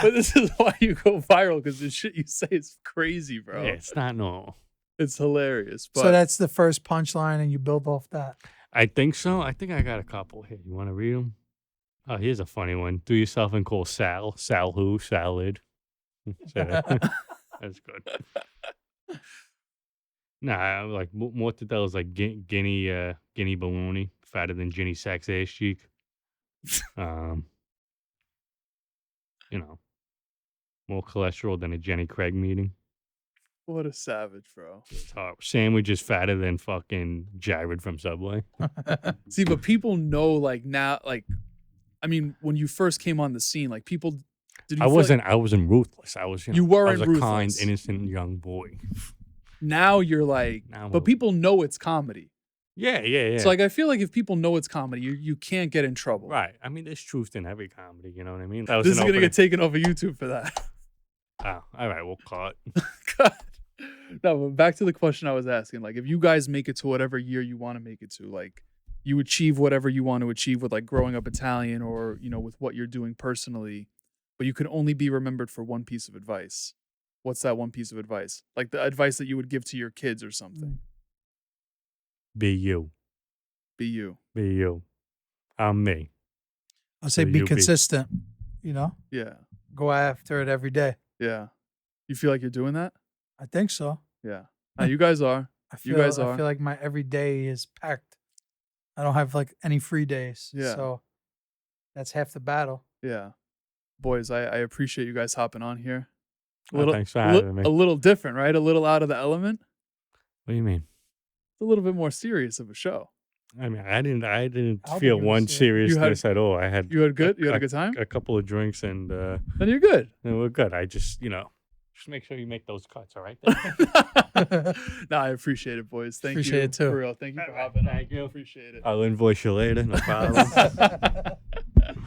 this is why you go viral, because the shit you say is crazy, bro. Yeah, it's not normal. It's hilarious. But So that's the first punchline, and you build off that. I think so. I think I got a couple here. You want to read them? Oh, here's a funny one. Do yourself and call Sal. Sal who? Salad. Say that. That's good. Nah, like mortadella is like guinea bologna, fatter than Ginny Sacks ass cheek. You know, more cholesterol than a Jenny Craig meeting. what a savage, bro. Sandwich is fatter than fucking Jared from Subway. See, but people know like now, like, I mean, when you first came on the scene, like people, did you I feel like wasn't ruthless. I was, You I weren't was a kind, ruthless. innocent young boy. now you're like, Now I'm but a- people know it's comedy. Yeah. So like, I feel like if people know it's comedy, you can't get in trouble. Right. I mean, there's truth in every comedy. You know what I mean? That was This is an gonna opening. get taken off of YouTube for that. Oh, all right. We'll call it. God. No, but back to the question I was asking. Like, if you guys make it to whatever year you want to make it to, like, you achieve whatever you want to achieve with like growing up Italian, or with what you're doing personally, but you can only be remembered for one piece of advice. What's that one piece of advice? Like the advice that you would give to your kids or something. Be you. Be you. Be you. I'm me. I'll say So be you be- consistent. Yeah. go after it every day. Yeah. You feel like you're doing that? I think so. Yeah. You guys are. I You guys are. feel like my every day is packed. I don't have like any free days. Yeah. So that's half the battle. Yeah. Boys, I appreciate you guys hopping on here. Thanks for having me. A little different, right? A little out of the element. What do you mean? It's a little bit more serious of a show. I mean, I didn't I'll feel think it one was serious. seriousness at all. I had You had good? You had a good time? a couple of drinks and Then you're good. we're good. I just just make sure you make those cuts, all right? No, I appreciate it, boys. Thank Appreciate you. it, too. For real. Thank you for hopping on. Thank you. Appreciate it. I'll invoice you later, no problem.